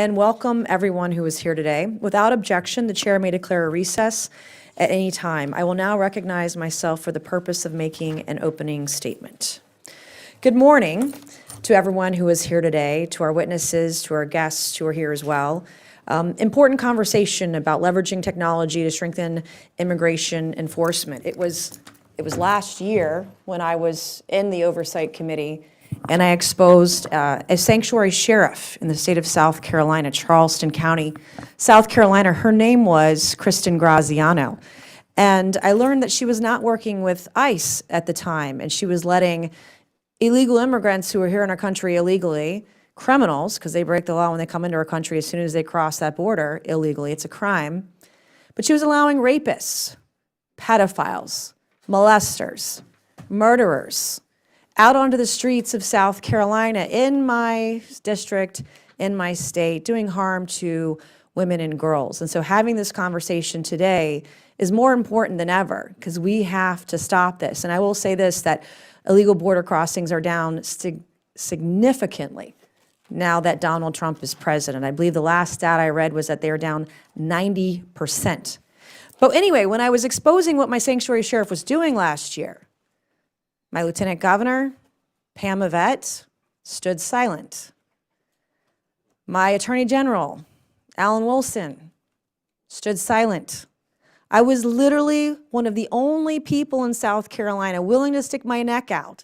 and welcome everyone who is here today. Without objection, the chair may declare a recess at any time. I will now recognize myself for the purpose of making an opening statement. Good morning to everyone who is here today, to our witnesses, to our guests who are here as well. Important conversation about leveraging technology to strengthen immigration enforcement. It was last year when I was in the Oversight Committee and I exposed a sanctuary sheriff in the state of South Carolina, Charleston County, South Carolina. Her name was Kristen Graziano. And I learned that she was not working with ICE at the time, and she was letting illegal immigrants who are here in our country illegally, criminals, because they break the law when they come into our country as soon as they cross that border illegally, it's a crime. But she was allowing rapists, pedophiles, molesters, murderers out onto the streets of South Carolina, in my district, in my state, doing harm to women and girls. And so having this conversation today is more important than ever, because we have to stop this. And I will say this, that illegal border crossings are down significantly now that Donald Trump is president. I believe the last stat I read was that they are down 90%. But anyway, when I was exposing what my sanctuary sheriff was doing last year, my lieutenant governor, Pam Yvette, stood silent. My attorney general, Alan Wilson, stood silent. I was literally one of the only people in South Carolina willing to stick my neck out,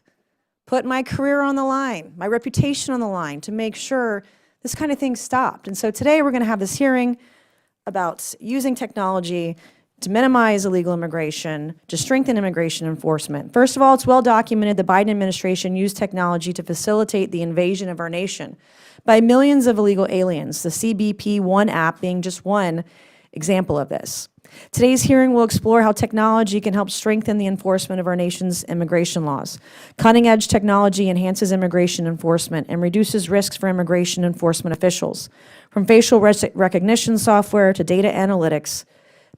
put my career on the line, my reputation on the line, to make sure this kind of thing stopped. And so today we're going to have this hearing about using technology to minimize illegal immigration, to strengthen immigration enforcement. First of all, it's well documented the Biden administration used technology to facilitate the invasion of our nation by millions of illegal aliens, the CBP One app being just one example of this. Today's hearing will explore how technology can help strengthen the enforcement of our nation's immigration laws. Cutting-edge technology enhances immigration enforcement and reduces risks for immigration enforcement officials. From facial recognition software to data analytics,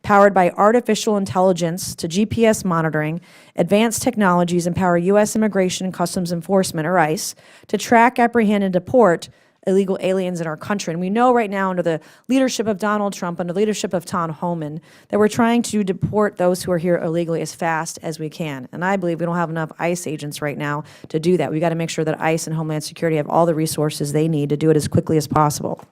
powered by artificial intelligence to GPS monitoring, advanced technologies empower U.S. Immigration and Customs Enforcement, or ICE, to track, apprehend, and deport illegal aliens in our country. And we know right now, under the leadership of Donald Trump, under the leadership of Tom Homeland, that we're trying to deport those who are here illegally as fast as we can. And I believe we don't have enough ICE agents right now to do that. We've got to make sure that ICE and Homeland Security have all the resources they need to do it as quickly as possible.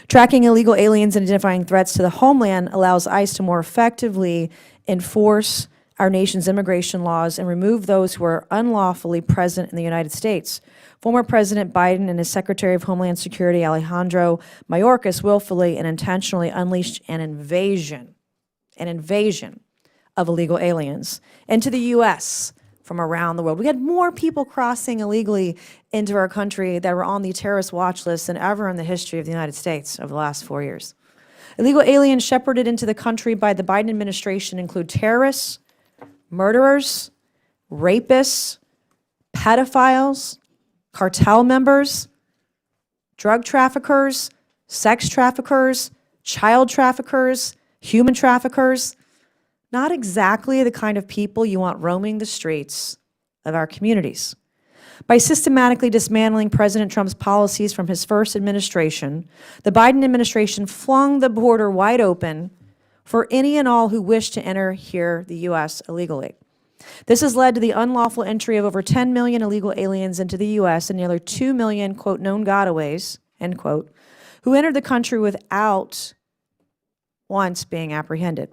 Tracking illegal aliens and identifying threats to the homeland allows ICE to more effectively enforce our nation's immigration laws and remove those who are unlawfully present in the United States. Former President Biden and his Secretary of Homeland Security, Alejandro Mayorkas, willfully and intentionally unleashed an invasion of illegal aliens into the U.S. from around the world. We had more people crossing illegally into our country that were on the terrorist watch list than ever in the history of the United States over the last 4 years. Illegal aliens shepherded into the country by the Biden administration include terrorists, murderers, rapists, pedophiles, cartel members, drug traffickers, sex traffickers, child traffickers, human traffickers. Not exactly the kind of people you want roaming the streets of our communities. By systematically dismantling President Trump's policies from his first administration, the Biden administration flung the border wide open for any and all who wish to enter here, the U.S., illegally. This has led to the unlawful entry of over 10 million illegal aliens into the U.S. and nearly 2 million, quote, known gotaways, end quote, who entered the country without once being apprehended.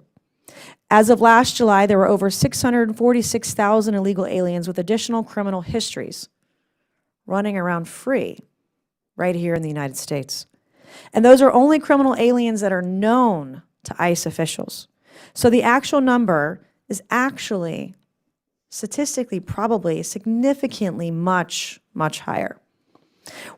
As of last July, there were over 646,000 illegal aliens with additional criminal histories running around free right here in the United States. And those are only criminal aliens that are known to ICE officials. So the actual number is actually statistically probably significantly much higher.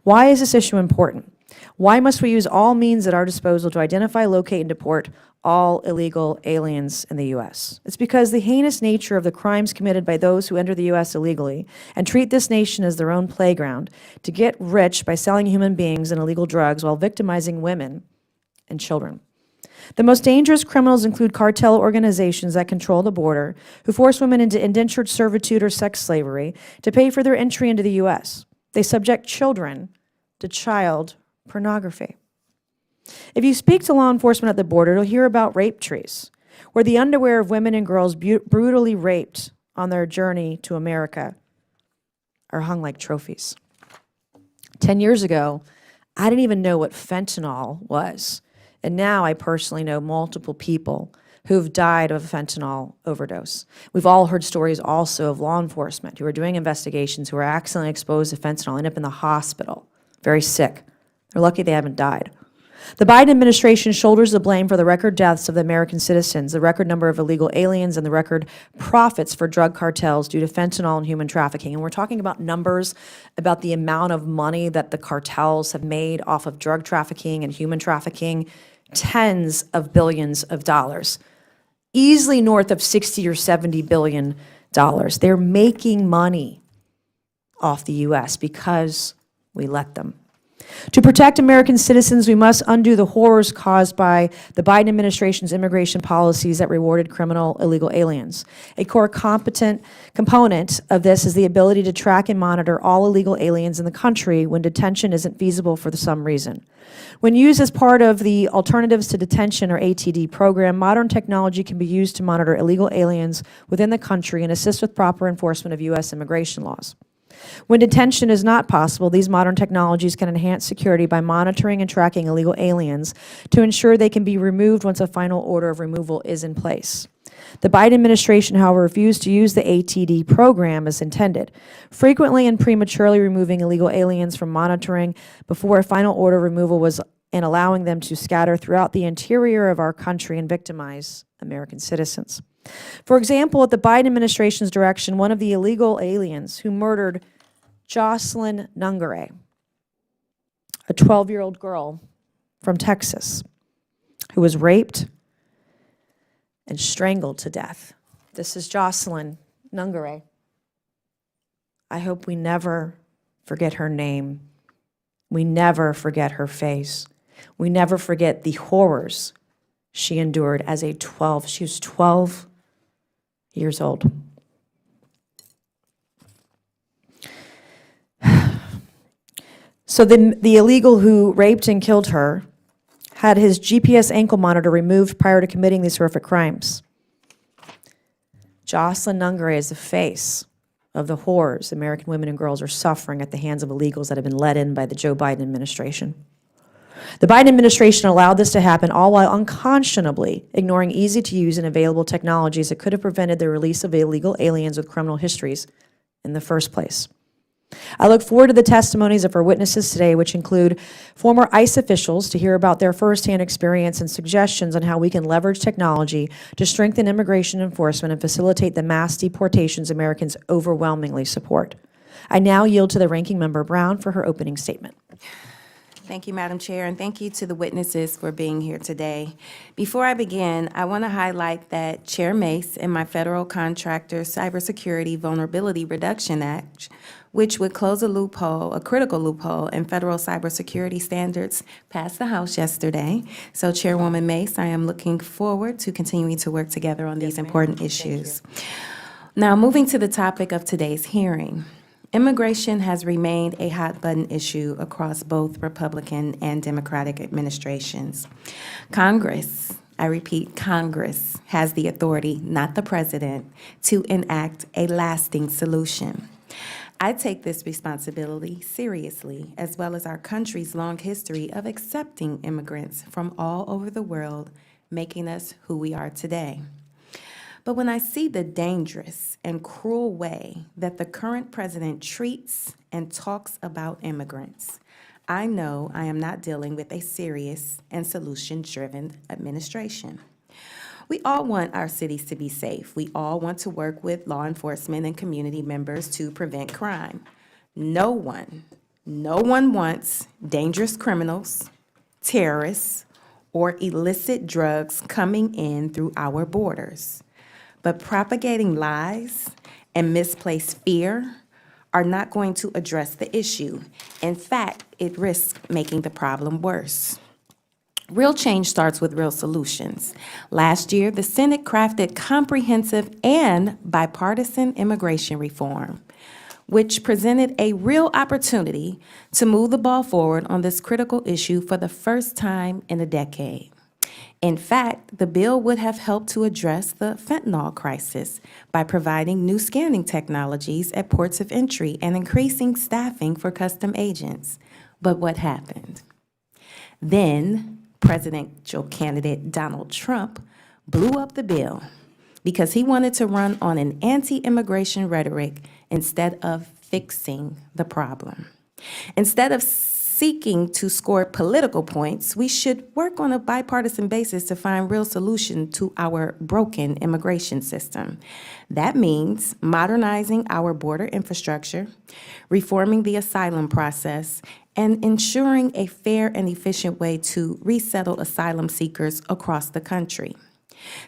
Why is this issue important? Why must we use all means at our disposal to identify, locate, and deport all illegal aliens in the U.S.? It's because the heinous nature of the crimes committed by those who enter the U.S. illegally and treat this nation as their own playground to get rich by selling human beings and illegal drugs while victimizing women and children. The most dangerous criminals include cartel organizations that control the border, who force women into indentured servitude or sex slavery to pay for their entry into the U.S. They subject children to child pornography. If you speak to law enforcement at the border, you'll hear about rape trees, where the underwear of women and girls brutally raped on their journey to America are hung like trophies. 10 years ago, I didn't even know what fentanyl was. And now I personally know multiple people who've died of a fentanyl overdose. We've all heard stories also of law enforcement who are doing investigations who are accidentally exposed to fentanyl, end up in the hospital, very sick. They're lucky they haven't died. The Biden administration shoulders the blame for the record deaths of the American citizens, the record number of illegal aliens, and the record profits for drug cartels due to fentanyl and human trafficking. And we're talking about numbers, about the amount of money that the cartels have made off of drug trafficking and human trafficking, tens of billions of dollars, easily north of 60 or 70 billion dollars. They're making money off the U.S. because we let them. To protect American citizens, we must undo the horrors caused by the Biden administration's immigration policies that rewarded criminal illegal aliens. A core component of this is the ability to track and monitor all illegal aliens in the country when detention isn't feasible for some reason. When used as part of the Alternatives to Detention, or ATD program, modern technology can be used to monitor illegal aliens within the country and assist with proper enforcement of U.S. immigration laws. When detention is not possible, these modern technologies can enhance security by monitoring and tracking illegal aliens to ensure they can be removed once a final order of removal is in place. The Biden administration, however, refused to use the ATD program as intended, frequently and prematurely removing illegal aliens from monitoring before a final order of removal was, and allowing them to scatter throughout the interior of our country and victimize American citizens. For example, at the Biden administration's direction, one of the illegal aliens who murdered Jocelyn Nungare, a 12-year-old girl from Texas, who was raped and strangled to death. This is Jocelyn Nungare. I hope we never forget her name. We never forget her face. We never forget the horrors she endured as she was 12 years old. So the illegal who raped and killed her had his GPS ankle monitor removed prior to committing these horrific crimes. Jocelyn Nungare is the face of the horrors American women and girls are suffering at the hands of illegals that have been let in by the Joe Biden administration. The Biden administration allowed this to happen, all while unconscionably ignoring easy-to-use and available technologies that could have prevented the release of illegal aliens with criminal histories in the first place. I look forward to the testimonies of our witnesses today, which include former ICE officials, to hear about their firsthand experience and suggestions on how we can leverage technology to strengthen immigration enforcement and facilitate the mass deportations Americans overwhelmingly support. I now yield to the Ranking Member Brown for her opening statement. Thank you, Madam Chair, and thank you to the witnesses for being here today. Before I begin, I want to highlight that Chair Mace and my Federal Contractor Cybersecurity Vulnerability Reduction Act, which would close a critical loophole in federal cybersecurity standards, passed the House yesterday. So, Chairwoman Mace, I am looking forward to continuing to work together on these important issues. Now, moving to the topic of today's hearing. Immigration has remained a hot-button issue across both Republican and Democratic administrations. Congress, I repeat, Congress has the authority, not the president, to enact a lasting solution. I take this responsibility seriously, as well as our country's long history of accepting immigrants from all over the world, making us who we are today. But when I see the dangerous and cruel way that the current president treats and talks about immigrants, I know I am not dealing with a serious and solution-driven administration. We all want our cities to be safe. We all want to work with law enforcement and community members to prevent crime. No one wants dangerous criminals, terrorists, or illicit drugs coming in through our borders. But propagating lies and misplaced fear are not going to address the issue. In fact, it risks making the problem worse. Real change starts with real solutions. Last year, the Senate crafted comprehensive and bipartisan immigration reform. which presented a real opportunity to move the ball forward on this critical issue for the first time in a decade. In fact, the bill would have helped to address the fentanyl crisis by providing new scanning technologies at ports of entry and increasing staffing for custom agents. But what happened? Then, presidential candidate Donald Trump blew up the bill because he wanted to run on an anti-immigration rhetoric instead of fixing the problem. Instead of seeking to score political points, we should work on a bipartisan basis to find real solution to our broken immigration system. That means modernizing our border infrastructure, reforming the asylum process, and ensuring a fair and efficient way to resettle asylum seekers across the country.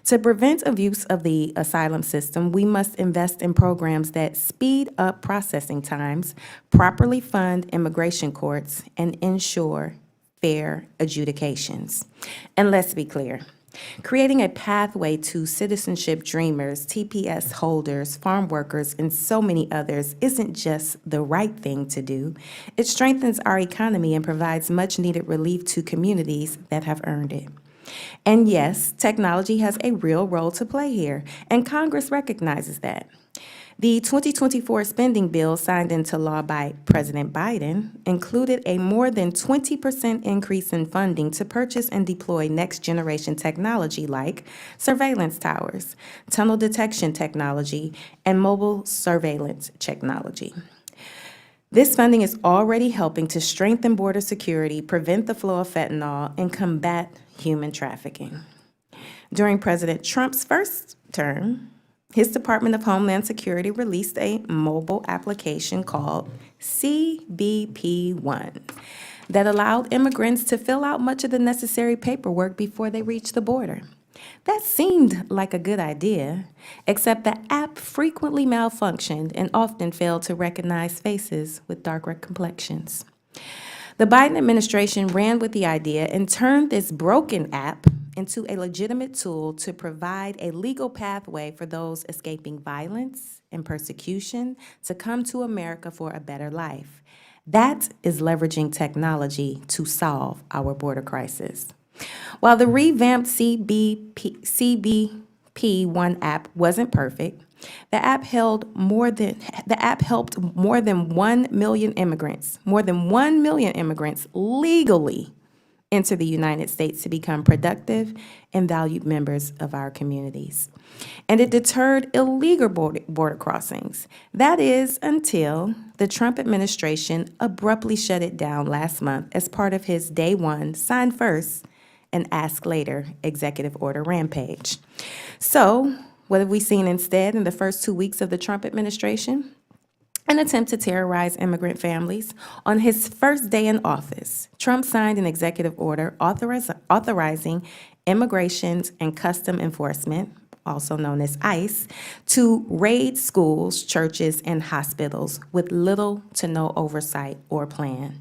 To prevent abuse of the asylum system, we must invest in programs that speed up processing times, properly fund immigration courts, and ensure fair adjudications. And let's be clear, creating a pathway to citizenship dreamers, TPS holders, farm workers, and so many others isn't just the right thing to do. It strengthens our economy and provides much-needed relief to communities that have earned it. And yes, technology has a real role to play here, and Congress recognizes that. The 2024 spending bill signed into law by President Biden included a more than 20% increase in funding to purchase and deploy next-generation technology like surveillance towers, tunnel detection technology, and mobile surveillance technology. This funding is already helping to strengthen border security, prevent the flow of fentanyl, and combat human trafficking. During President Trump's first term, his Department of Homeland Security released a mobile application called CBP-1 that allowed immigrants to fill out much of the necessary paperwork before they reached the border. That seemed like a good idea, except the app frequently malfunctioned and often failed to recognize faces with darker complexions. The Biden administration ran with the idea and turned this broken app into a legitimate tool to provide a legal pathway for those escaping violence and persecution to come to America for a better life. That is leveraging technology to solve our border crisis. While the revamped CBP-1 app wasn't perfect, the app helped more than 1 million immigrants, legally enter the United States to become productive and valued members of our communities. And it deterred illegal border crossings. That is, until the Trump administration abruptly shut it down last month as part of his day one, sign first, and ask later executive order rampage. So, what have we seen instead in the first 2 weeks of the Trump administration? An attempt to terrorize immigrant families. On his first day in office, Trump signed an executive order authorizing Immigration and Custom Enforcement, also known as ICE, to raid schools, churches, and hospitals with little to no oversight or plan.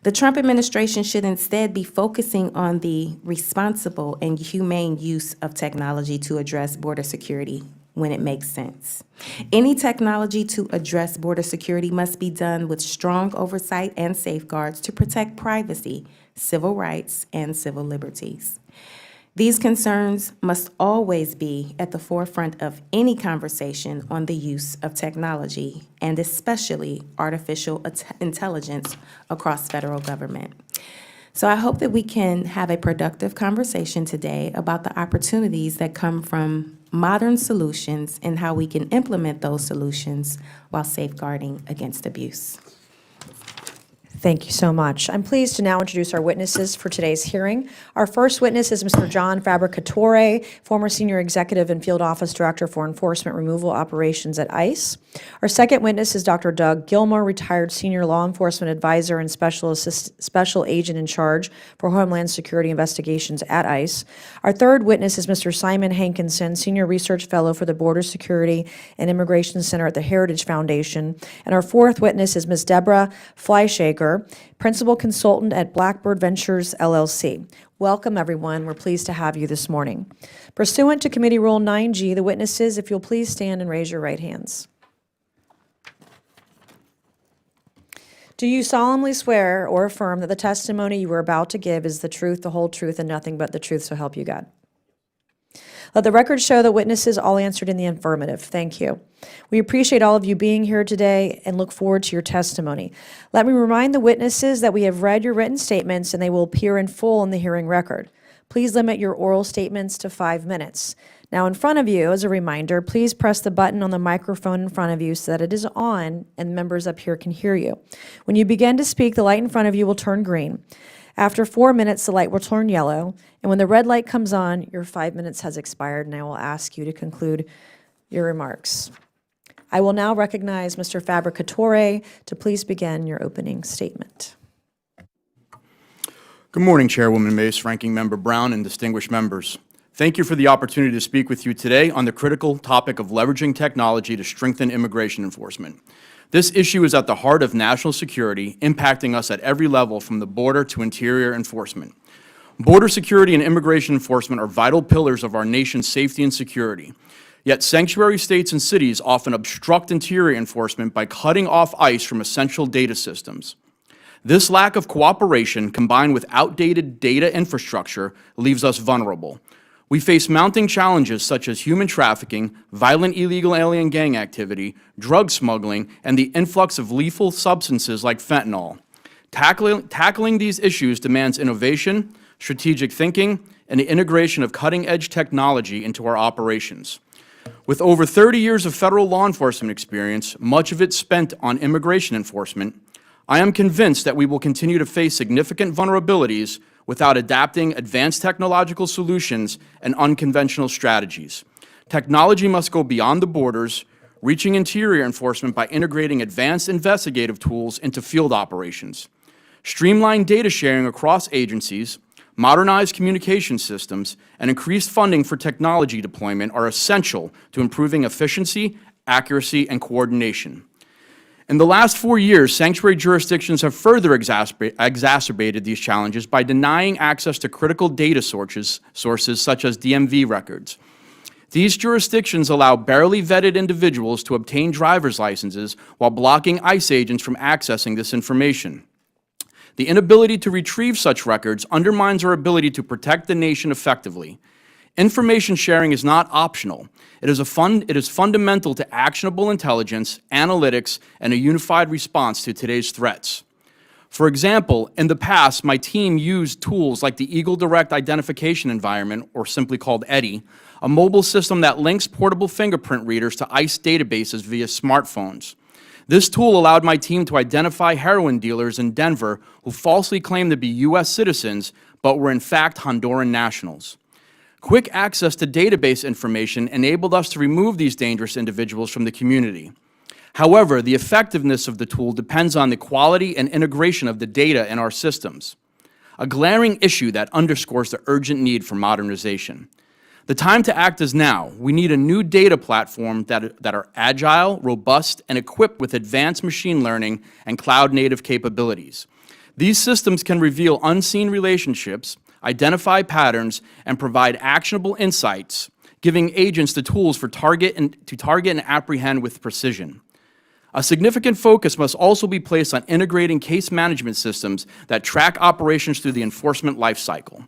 The Trump administration should instead be focusing on the responsible and humane use of technology to address border security when it makes sense. Any technology to address border security must be done with strong oversight and safeguards to protect privacy, civil rights, and civil liberties. These concerns must always be at the forefront of any conversation on the use of technology, and especially artificial intelligence across federal government. So I hope that we can have a productive conversation today about the opportunities that come from modern solutions and how we can implement those solutions while safeguarding against abuse. Thank you so much. I'm pleased to now introduce our witnesses for today's hearing. Our first witness is Mr. John Fabbricatore, former Senior Executive and Field Office Director for Enforcement Removal Operations at ICE. Our second witness is Dr. Doug Gilmer, retired Senior Law Enforcement Advisor and Special Agent in Charge for Homeland Security Investigations at ICE. Our third witness is Mr. Simon Hankinson, Senior Research Fellow for the Border Security and Immigration Center at the Heritage Foundation. And our fourth witness is Ms. Deborah Fleischaker, Principal Consultant at Blackbird Ventures, LLC. Welcome, everyone. We're pleased to have you this morning. Pursuant to Committee Rule 9G, the witnesses, if you'll please stand and raise your right hands. Do you solemnly swear or affirm that the testimony you are about to give is the truth, the whole truth, and nothing but the truth, so help you God? Let the record show that witnesses all answered in the affirmative. Thank you. We appreciate all of you being here today and look forward to your testimony. Let me remind the witnesses that we have read your written statements and they will appear in full in the hearing record. Please limit your oral statements to 5 minutes. Now, in front of you, as a reminder, please press the button on the microphone in front of you so that it is on and members up here can hear you. When you begin to speak, the light in front of you will turn green. After 4 minutes, the light will turn yellow, and when the red light comes on, your 5 minutes has expired, and I will ask you to conclude your remarks. I will now recognize Mr. Fabbricatore to please begin your opening statement. Good morning, Chairwoman Mace, Ranking Member Brown, and distinguished members. Thank you for the opportunity to speak with you today on the critical topic of leveraging technology to strengthen immigration enforcement. This issue is at the heart of national security, impacting us at every level from the border to interior enforcement. Border security and immigration enforcement are vital pillars of our nation's safety and security. Yet sanctuary states and cities often obstruct interior enforcement by cutting off ICE from essential data systems. This lack of cooperation, combined with outdated data infrastructure, leaves us vulnerable. We face mounting challenges such as human trafficking, violent illegal alien gang activity, drug smuggling, and the influx of lethal substances like fentanyl. Tackling these issues demands innovation, strategic thinking, and the integration of cutting-edge technology into our operations. With over 30 years of federal law enforcement experience, much of it spent on immigration enforcement, I am convinced that we will continue to face significant vulnerabilities without adapting advanced technological solutions and unconventional strategies. Technology must go beyond the borders, reaching interior enforcement by integrating advanced investigative tools into field operations. Streamlined data sharing across agencies, modernized communication systems, and increased funding for technology deployment are essential to improving efficiency, accuracy, and coordination. In the last 4 years, sanctuary jurisdictions have further exacerbated these challenges by denying access to critical data sources such as DMV records. These jurisdictions allow barely vetted individuals to obtain driver's licenses while blocking ICE agents from accessing this information. The inability to retrieve such records undermines our ability to protect the nation effectively. Information sharing is not optional. It is fundamental to actionable intelligence, analytics, and a unified response to today's threats. For example, in the past, my team used tools like the Eagle Direct Identification Environment, or simply called EDI, a mobile system that links portable fingerprint readers to ICE databases via smartphones. This tool allowed my team to identify heroin dealers in Denver who falsely claimed to be U.S. citizens but were in fact Honduran nationals. Quick access to database information enabled us to remove these dangerous individuals from the community. However, the effectiveness of the tool depends on the quality and integration of the data in our systems, a glaring issue that underscores the urgent need for modernization. The time to act is now. We need a new data platform that are agile, robust, and equipped with advanced machine learning and cloud-native capabilities. These systems can reveal unseen relationships, identify patterns, and provide actionable insights, giving agents the tools to target and apprehend with precision. A significant focus must also be placed on integrating case management systems that track operations through the enforcement lifecycle.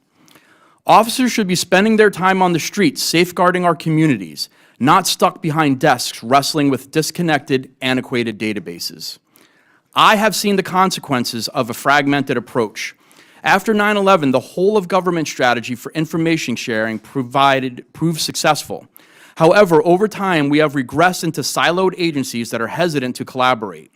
Officers should be spending their time on the streets safeguarding our communities, not stuck behind desks wrestling with disconnected, antiquated databases. I have seen the consequences of a fragmented approach. After 9/11, the whole of government strategy for information sharing proved successful. However, over time, we have regressed into siloed agencies that are hesitant to collaborate.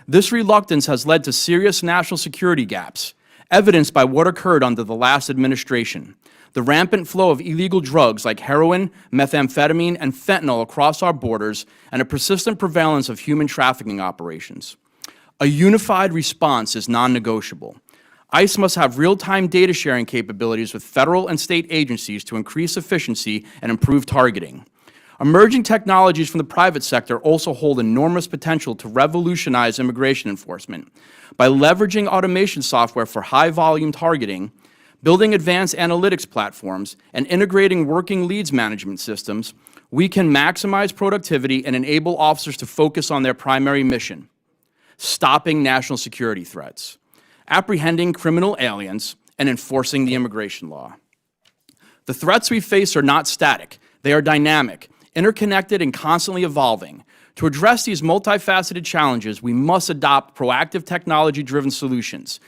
This reluctance has led to serious national security gaps, evidenced by what occurred under the last administration. The rampant flow of illegal drugs like heroin, methamphetamine, and fentanyl across our borders, and a persistent prevalence of human trafficking operations. A unified response is non-negotiable. ICE must have real-time data sharing capabilities with federal and state agencies to increase efficiency and improve targeting. Emerging technologies from the private sector also hold enormous potential to revolutionize immigration enforcement. By leveraging automation software for high-volume targeting, building advanced analytics platforms, and integrating working leads management systems, we can maximize productivity and enable officers to focus on their primary mission: stopping national security threats, apprehending criminal aliens, and enforcing the immigration law. The threats we face are not static. They are dynamic, interconnected, and constantly evolving. To address these multifaceted challenges, we must adopt proactive technology-driven solutions.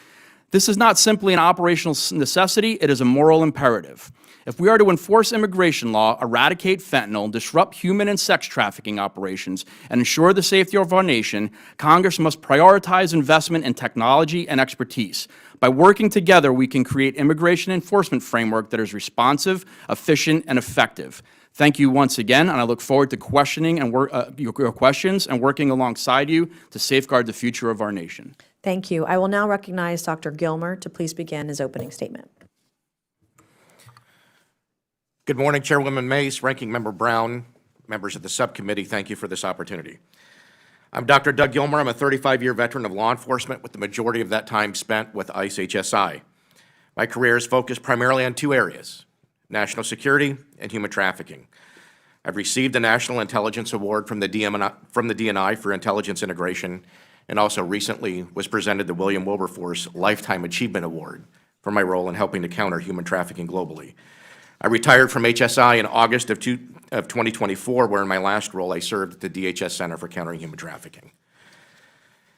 This is not simply an operational necessity, it is a moral imperative. If we are to enforce immigration law, eradicate fentanyl, disrupt human and sex trafficking operations, and ensure the safety of our nation, Congress must prioritize investment in technology and expertise. By working together, we can create immigration enforcement framework that is responsive, efficient, and effective. Thank you once again, and I look forward to questioning and your questions and working alongside you to safeguard the future of our nation. Thank you. I will now recognize Dr. Gilmer to please begin his opening statement. Good morning, Chairwoman Mace, Ranking Member Brown, members of the subcommittee. Thank you for this opportunity. I'm Dr. Doug Gilmer. I'm a 35-year veteran of law enforcement with the majority of that time spent with ICE HSI. My career is focused primarily on two areas: national security and human trafficking. I've received the National Intelligence Award from the DNI for intelligence integration, and also recently was presented the William Wilberforce Lifetime Achievement Award for my role in helping to counter human trafficking globally. I retired from HSI in August of 2024, where in my last role I served at the DHS Center for Countering Human Trafficking.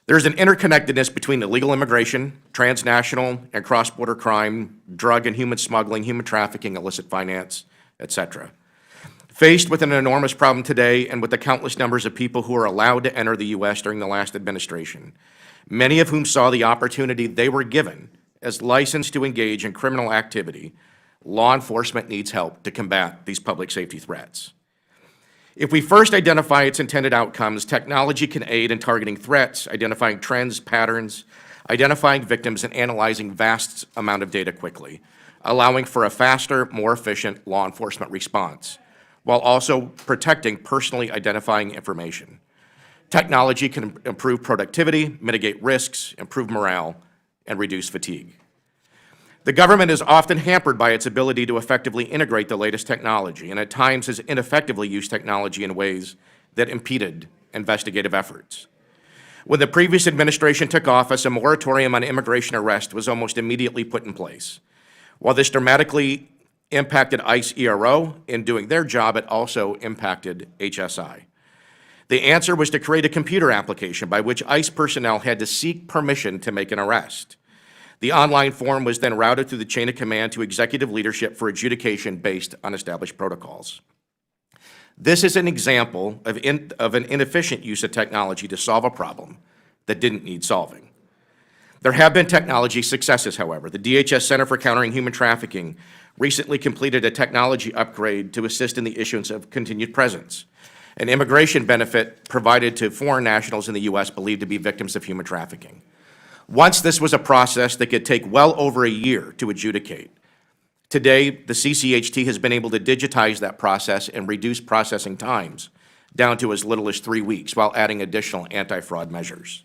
There's an interconnectedness between illegal immigration, transnational and cross-border crime, drug and human smuggling, human trafficking, illicit finance, etc. Faced with an enormous problem today and with the countless numbers of people who are allowed to enter the U.S. during the last administration, many of whom saw the opportunity they were given as licensed to engage in criminal activity, law enforcement needs help to combat these public safety threats. If we first identify its intended outcomes, technology can aid in targeting threats, identifying trends, patterns, identifying victims, and analyzing vast amount of data quickly, allowing for a faster, more efficient law enforcement response, while also protecting personally identifying information. Technology can improve productivity, mitigate risks, improve morale, and reduce fatigue. The government is often hampered by its ability to effectively integrate the latest technology, and at times has ineffectively used technology in ways that impeded investigative efforts. When the previous administration took office, a moratorium on immigration arrest was almost immediately put in place. While this dramatically impacted ICE ERO in doing their job, it also impacted HSI. The answer was to create a computer application by which ICE personnel had to seek permission to make an arrest. The online form was then routed through the chain of command to executive leadership for adjudication based on established protocols. This is an example of an inefficient use of technology to solve a problem that didn't need solving. There have been technology successes, however. The DHS Center for Countering Human Trafficking recently completed a technology upgrade to assist in the issuance of continued presence, an immigration benefit provided to foreign nationals in the U.S. believed to be victims of human trafficking. Once this was a process that could take well over a year to adjudicate. Today, the CCHT has been able to digitize that process and reduce processing times down to as little as 3 weeks while adding additional anti-fraud measures.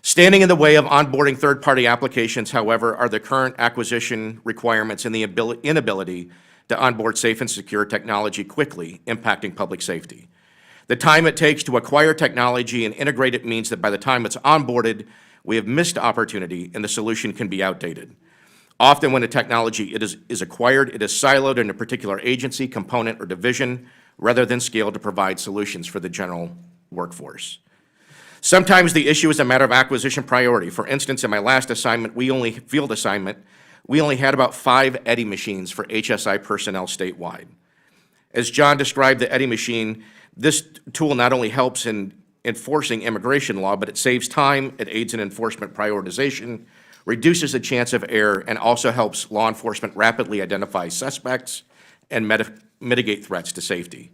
Standing in the way of onboarding third-party applications, however, are the current acquisition requirements and the inability to onboard safe and secure technology quickly, impacting public safety. The time it takes to acquire technology and integrate it means that by the time it's onboarded, we have missed opportunity and the solution can be outdated. Often when a technology is acquired, it is siloed in a particular agency, component, or division, rather than scaled to provide solutions for the general workforce. Sometimes the issue is a matter of acquisition priority. For instance, in my last assignment, we only had about 5 Eddy machines for HSI personnel statewide. As John described the Eddy machine, this tool not only helps in enforcing immigration law, but it saves time, it aids in enforcement prioritization, reduces the chance of error, and also helps law enforcement rapidly identify suspects and mitigate threats to safety.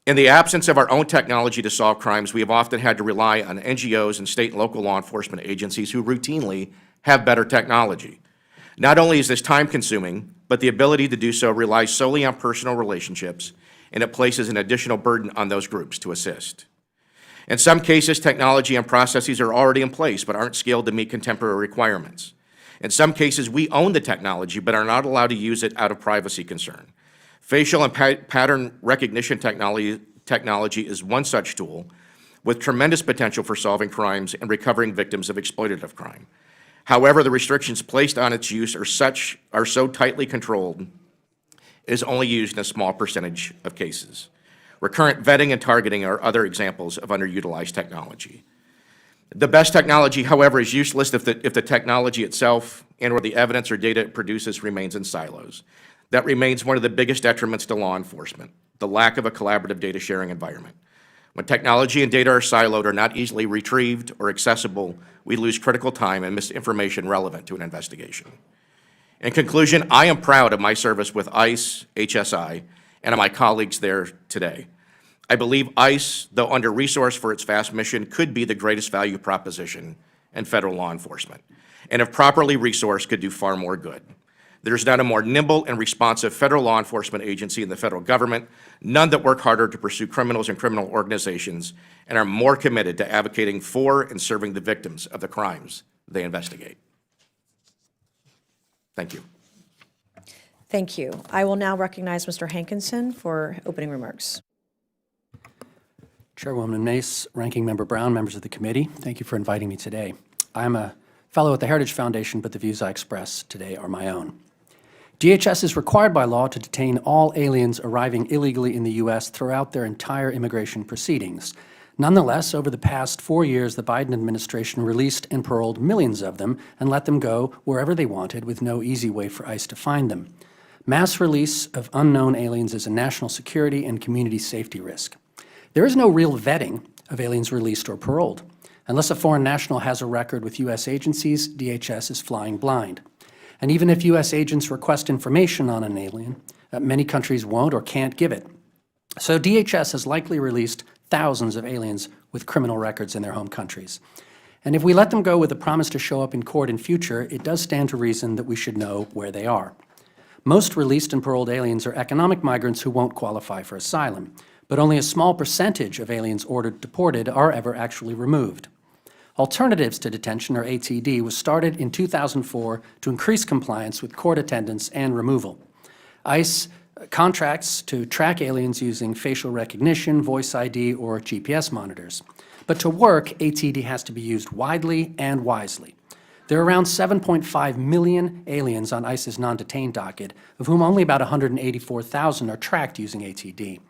In the absence of our own technology to solve crimes, we have often had to rely on NGOs and state and local law enforcement agencies who routinely have better technology. Not only is this time-consuming, but the ability to do so relies solely on personal relationships, and it places an additional burden on those groups to assist. In some cases, technology and processes are already in place but aren't scaled to meet contemporary requirements. In some cases, we own the technology but are not allowed to use it out of privacy concern. Facial and pattern recognition technology is one such tool. with tremendous potential for solving crimes and recovering victims of exploitative crime. However, the restrictions placed on its use are so tightly controlled, it is only used in a small percentage of cases. Recurrent vetting and targeting are other examples of underutilized technology. The best technology, however, is useless if the technology itself and/or the evidence or data it produces remains in silos. That remains one of the biggest detriments to law enforcement, the lack of a collaborative data sharing environment. When technology and data are siloed or not easily retrieved or accessible, we lose critical time and miss information relevant to an investigation. In conclusion, I am proud of my service with ICE, HSI, and of my colleagues there today. I believe ICE, though under-resourced for its vast mission, could be the greatest value proposition in federal law enforcement, and if properly resourced, could do far more good. There's not a more nimble and responsive federal law enforcement agency in the federal government, none that work harder to pursue criminals and criminal organizations, and are more committed to advocating for and serving the victims of the crimes they investigate. Thank you. Thank you. I will now recognize Mr. Hankinson for opening remarks. Chairwoman Mace, Ranking Member Brown, members of the committee, thank you for inviting me today. I'm a fellow at the Heritage Foundation, but the views I express today are my own. DHS is required by law to detain all aliens arriving illegally in the U.S. throughout their entire immigration proceedings. Nonetheless, over the past 4 years, the Biden administration released and paroled millions of them and let them go wherever they wanted with no easy way for ICE to find them. Mass release of unknown aliens is a national security and community safety risk. There is no real vetting of aliens released or paroled. Unless a foreign national has a record with U.S. agencies, DHS is flying blind. And even if U.S. agents request information on an alien, many countries won't or can't give it. So DHS has likely released thousands of aliens with criminal records in their home countries. And if we let them go with a promise to show up in court in future, it does stand to reason that we should know where they are. Most released and paroled aliens are economic migrants who won't qualify for asylum, but only a small percentage of aliens ordered deported are ever actually removed. Alternatives to Detention, or ATD, was started in 2004 to increase compliance with court attendance and removal. ICE contracts to track aliens using facial recognition, voice ID, or GPS monitors. But to work, ATD has to be used widely and wisely. There are around 7.5 million aliens on ICE's non-detained docket, of whom only about 184,000 are tracked using ATD.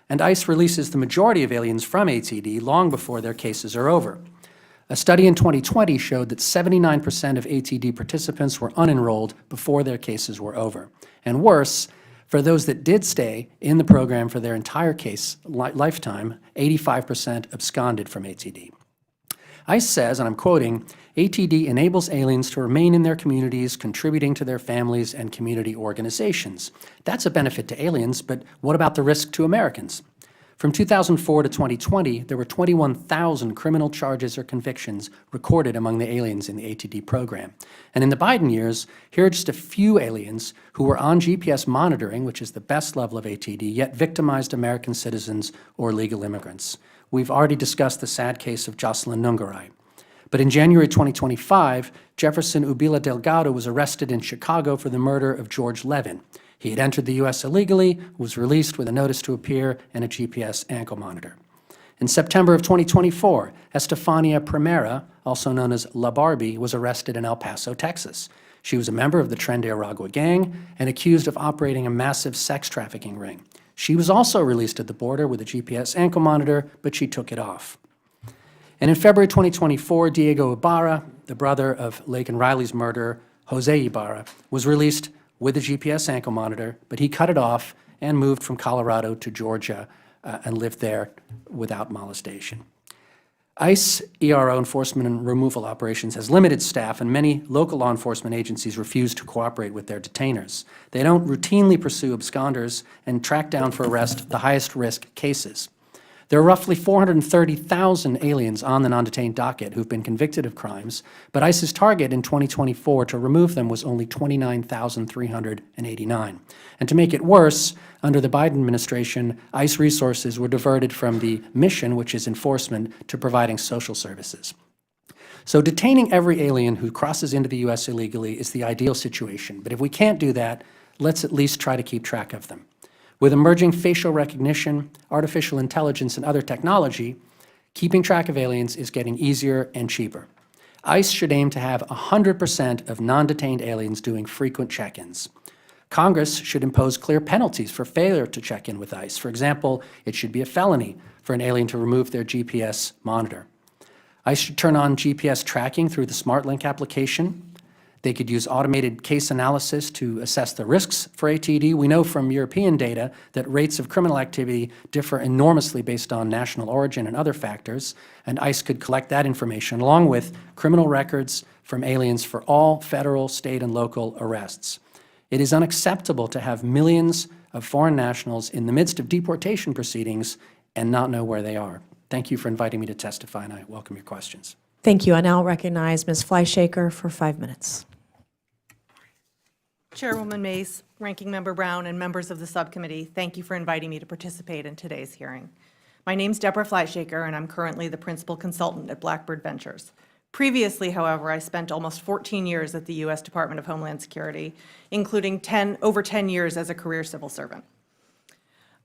And ICE releases the majority of aliens from ATD long before their cases are over. A study in 2020 showed that 79% of ATD participants were unenrolled before their cases were over. And worse, for those that did stay in the program for their entire case lifetime, 85% absconded from ATD. ICE says, and I'm quoting, ATD enables aliens to remain in their communities, contributing to their families and community organizations. That's a benefit to aliens, but what about the risk to Americans? From 2004 to 2020, there were 21,000 criminal charges or convictions recorded among the aliens in the ATD program. And in the Biden years, here are just a few aliens who were on GPS monitoring, which is the best level of ATD, yet victimized American citizens or legal immigrants. We've already discussed the sad case of Jocelyn Nungaray. But in January 2025, Jefferson Ubila Delgado was arrested in Chicago for the murder of George Levin. He had entered the U.S. illegally, was released with a notice to appear and a GPS ankle monitor. In September of 2024, Estefania Primera, also known as La Barbie, was arrested in El Paso, Texas. She was a member of the Tren de Aragua gang and accused of operating a massive sex trafficking ring. She was also released at the border with a GPS ankle monitor, but she took it off. And in February 2024, Diego Ibarra, the brother of Lake and Riley's murderer, Jose Ibarra, was released with a GPS ankle monitor, but he cut it off and moved from Colorado to Georgia and lived there without molestation. ICE ERO enforcement and removal operations has limited staff, and many local law enforcement agencies refuse to cooperate with their detainers. They don't routinely pursue absconders and track down for arrest the highest risk cases. There are roughly 430,000 aliens on the non-detained docket who've been convicted of crimes, but ICE's target in 2024 to remove them was only 29,389. And to make it worse, under the Biden administration, ICE resources were diverted from the mission, which is enforcement, to providing social services. So detaining every alien who crosses into the U.S. illegally is the ideal situation, but if we can't do that, let's at least try to keep track of them. With emerging facial recognition, artificial intelligence, and other technology, Keeping track of aliens is getting easier and cheaper. ICE should aim to have 100% of non-detained aliens doing frequent check-ins. Congress should impose clear penalties for failure to check in with ICE. For example, it should be a felony for an alien to remove their GPS monitor. ICE should turn on GPS tracking through the SmartLink application. They could use automated case analysis to assess the risks for ATD. We know from European data that rates of criminal activity differ enormously based on national origin and other factors, and ICE could collect that information along with criminal records from aliens for all federal, state, and local arrests. It is unacceptable to have millions of foreign nationals in the midst of deportation proceedings and not know where they are. Thank you for inviting me to testify, and I welcome your questions. Thank you. I now recognize Ms. Fleischaker for 5 minutes. Chairwoman Mace, Ranking Member Brown, and members of the subcommittee, thank you for inviting me to participate in today's hearing. My name's Deborah Fleischaker, and I'm currently the principal consultant at Blackbird Ventures. Previously, however, I spent almost 14 years at the U.S. Department of Homeland Security, including over 10 years as a career civil servant.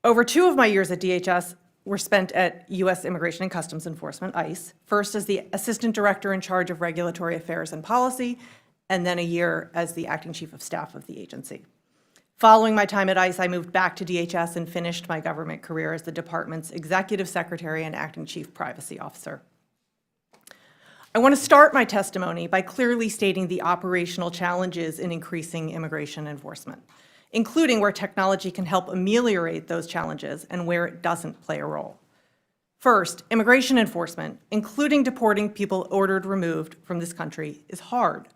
Over 2 of my years at DHS were spent at U.S. Immigration and Customs Enforcement, ICE, first as the Assistant Director in charge of Regulatory Affairs and Policy, and then a year as the Acting Chief of Staff of the agency. Following my time at ICE, I moved back to DHS and finished my government career as the department's Executive Secretary and Acting Chief Privacy Officer. I want to start my testimony by clearly stating the operational challenges in increasing immigration enforcement, including where technology can help ameliorate those challenges and where it doesn't play a role. First, immigration enforcement, including deporting people ordered removed from this country, is hard.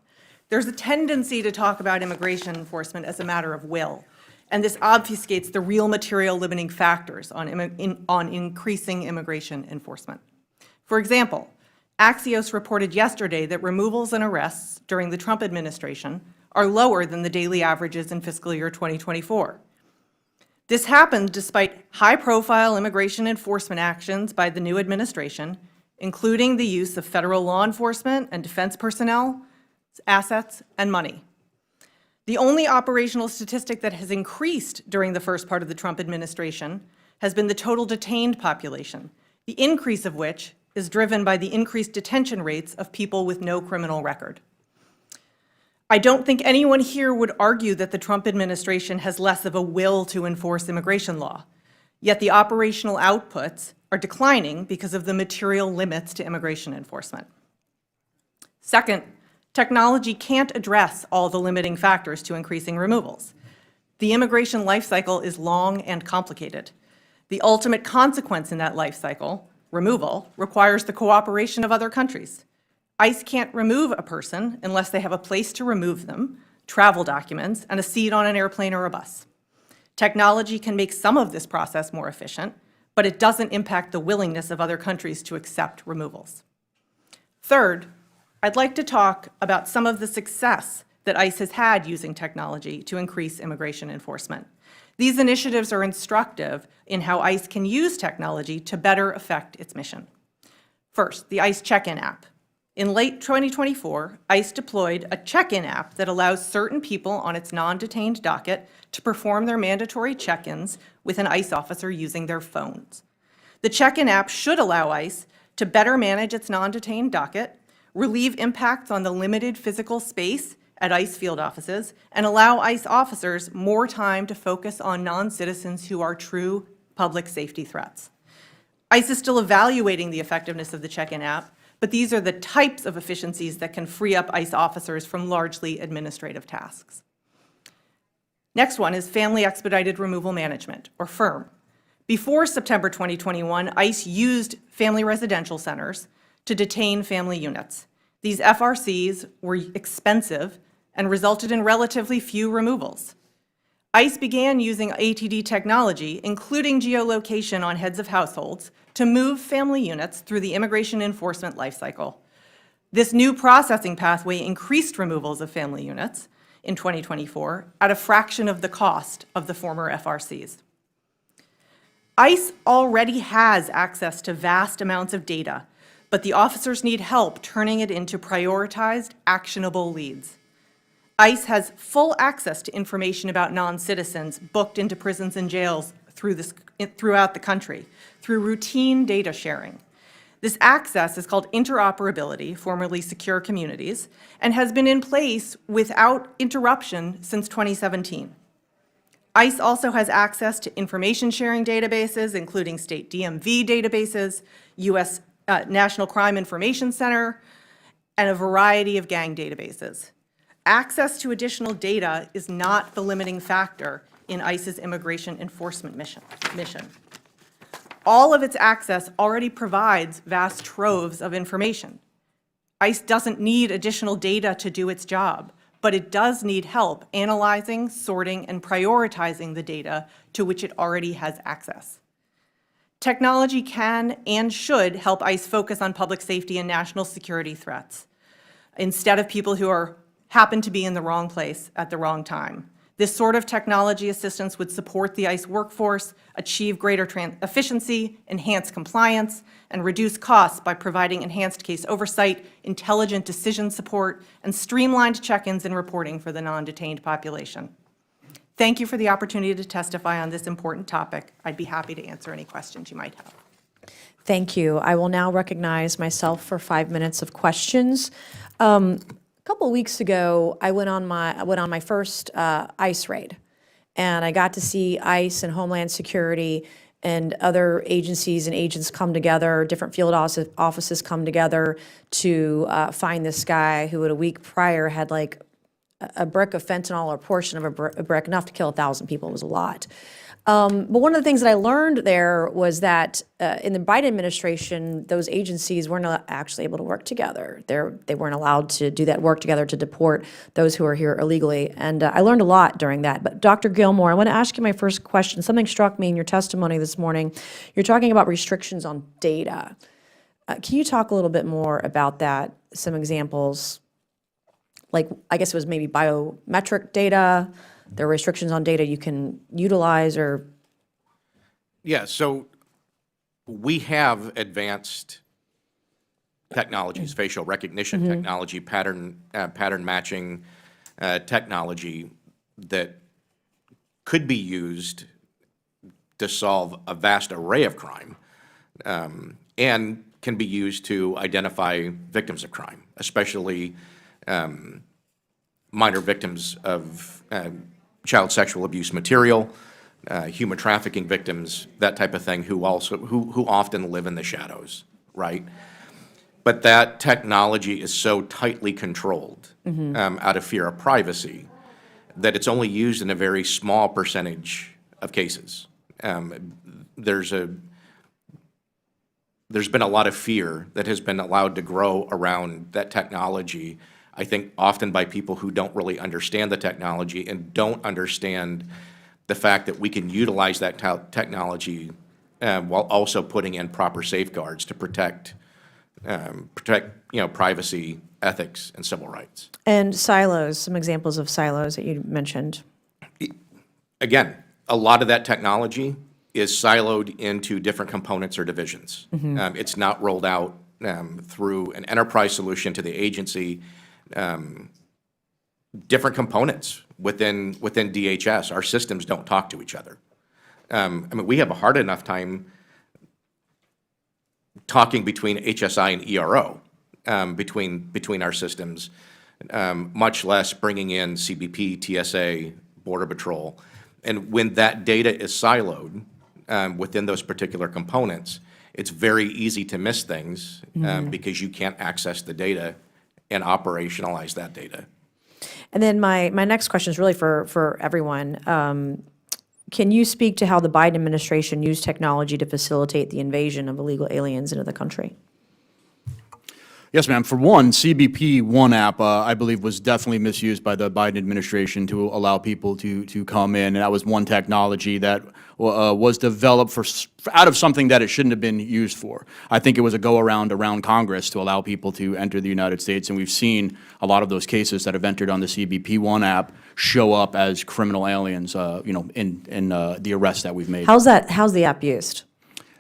There's a tendency to talk about immigration enforcement as a matter of will, and this obfuscates the real material limiting factors on increasing immigration enforcement. For example, Axios reported yesterday that removals and arrests during the Trump administration are lower than the daily averages in fiscal year 2024. This happened despite high-profile immigration enforcement actions by the new administration, including the use of federal law enforcement and defense personnel, assets, and money. The only operational statistic that has increased during the first part of the Trump administration has been the total detained population, the increase of which is driven by the increased detention rates of people with no criminal record. I don't think anyone here would argue that the Trump administration has less of a will to enforce immigration law, yet the operational outputs are declining because of the material limits to immigration enforcement. Second, technology can't address all the limiting factors to increasing removals. The immigration life cycle is long and complicated. The ultimate consequence in that life cycle, removal, requires the cooperation of other countries. ICE can't remove a person unless they have a place to remove them, travel documents, and a seat on an airplane or a bus. Technology can make some of this process more efficient, but it doesn't impact the willingness of other countries to accept removals. Third, I'd like to talk about some of the success that ICE has had using technology to increase immigration enforcement. These initiatives are instructive in how ICE can use technology to better affect its mission. First, the ICE check-in app. In late 2024, ICE deployed a check-in app that allows certain people on its non-detained docket to perform their mandatory check-ins with an ICE officer using their phones. The check-in app should allow ICE to better manage its non-detained docket, relieve impacts on the limited physical space at ICE field offices, and allow ICE officers more time to focus on non-citizens who are true public safety threats. ICE is still evaluating the effectiveness of the check-in app, but these are the types of efficiencies that can free up ICE officers from largely administrative tasks. Next one is Family Expedited Removal Management, or FIRM. Before September 2021, ICE used family residential centers to detain family units. These FRCs were expensive and resulted in relatively few removals. ICE began using ATD technology, including geolocation on heads of households, to move family units through the immigration enforcement lifecycle. This new processing pathway increased removals of family units in 2024 at a fraction of the cost of the former FRCs. ICE already has access to vast amounts of data, but the officers need help turning it into prioritized, actionable leads. ICE has full access to information about non-citizens booked into prisons and jails throughout the country through routine data sharing. This access is called interoperability, formerly secure communities, and has been in place without interruption since 2017. ICE also has access to information sharing databases, including state DMV databases, U.S. National Crime Information Center, and a variety of gang databases. Access to additional data is not the limiting factor in ICE's immigration enforcement mission. All of its access already provides vast troves of information. ICE doesn't need additional data to do its job, but it does need help analyzing, sorting, and prioritizing the data to which it already has access. Technology can and should help ICE focus on public safety and national security threats, instead of people who happen to be in the wrong place at the wrong time. This sort of technology assistance would support the ICE workforce, achieve greater efficiency, enhance compliance, and reduce costs by providing enhanced case oversight, intelligent decision support, and streamlined check-ins and reporting for the non-detained population. Thank you for the opportunity to testify on this important topic. I'd be happy to answer any questions you might have. Thank you. I will now recognize myself for 5 minutes of questions. A couple of weeks ago, I went on my first ICE raid, and I got to see ICE and Homeland Security and other agencies and agents come together, different field offices come together to find this guy who a week prior had like a brick of fentanyl or a portion of a brick, enough to kill 1,000 people. It was a lot. But one of the things that I learned there was that in the Biden administration, those agencies weren't actually able to work together. They weren't allowed to do that work together to deport those who are here illegally. And I learned a lot during that. But Dr. Gilmore, I want to ask you my first question. Something struck me in your testimony this morning. You're talking about restrictions on data. Can you talk a little bit more about that? Some examples, like I guess it was maybe biometric data. There are restrictions on data you can utilize or? Yeah, so we have advanced technologies, facial recognition technology, pattern matching technology that could be used to solve a vast array of crime and can be used to identify victims of crime, especially minor victims of child sexual abuse material, human trafficking victims, that type of thing, who often live in the shadows, right? But that technology is so tightly controlled out of fear of privacy that it's only used in a very small percentage of cases. There's been a lot of fear that has been allowed to grow around that technology, I think often by people who don't really understand the technology and don't understand the fact that we can utilize that technology while also putting in proper safeguards to protect privacy, ethics, and civil rights. And silos, some examples of silos that you mentioned. Again, a lot of that technology is siloed into different components or divisions. It's not rolled out through an enterprise solution to the agency. Different components within DHS, our systems don't talk to each other. I mean, we have a hard enough time talking between HSI and ERO, between our systems, much less bringing in CBP, TSA, Border Patrol. And when that data is siloed within those particular components, it's very easy to miss things because you can't access the data and operationalize that data. And then my next question is really for everyone. Can you speak to how the Biden administration used technology to facilitate the invasion of illegal aliens into the country? Yes, ma'am. For one, CBP One app, I believe, was definitely misused by the Biden administration to allow people to come in. And that was one technology that was developed out of something that it shouldn't have been used for. I think it was a go-around around Congress to allow people to enter the United States. And we've seen a lot of those cases that have entered on the CBP One app show up as criminal aliens, in the arrests that we've made. How's the app used?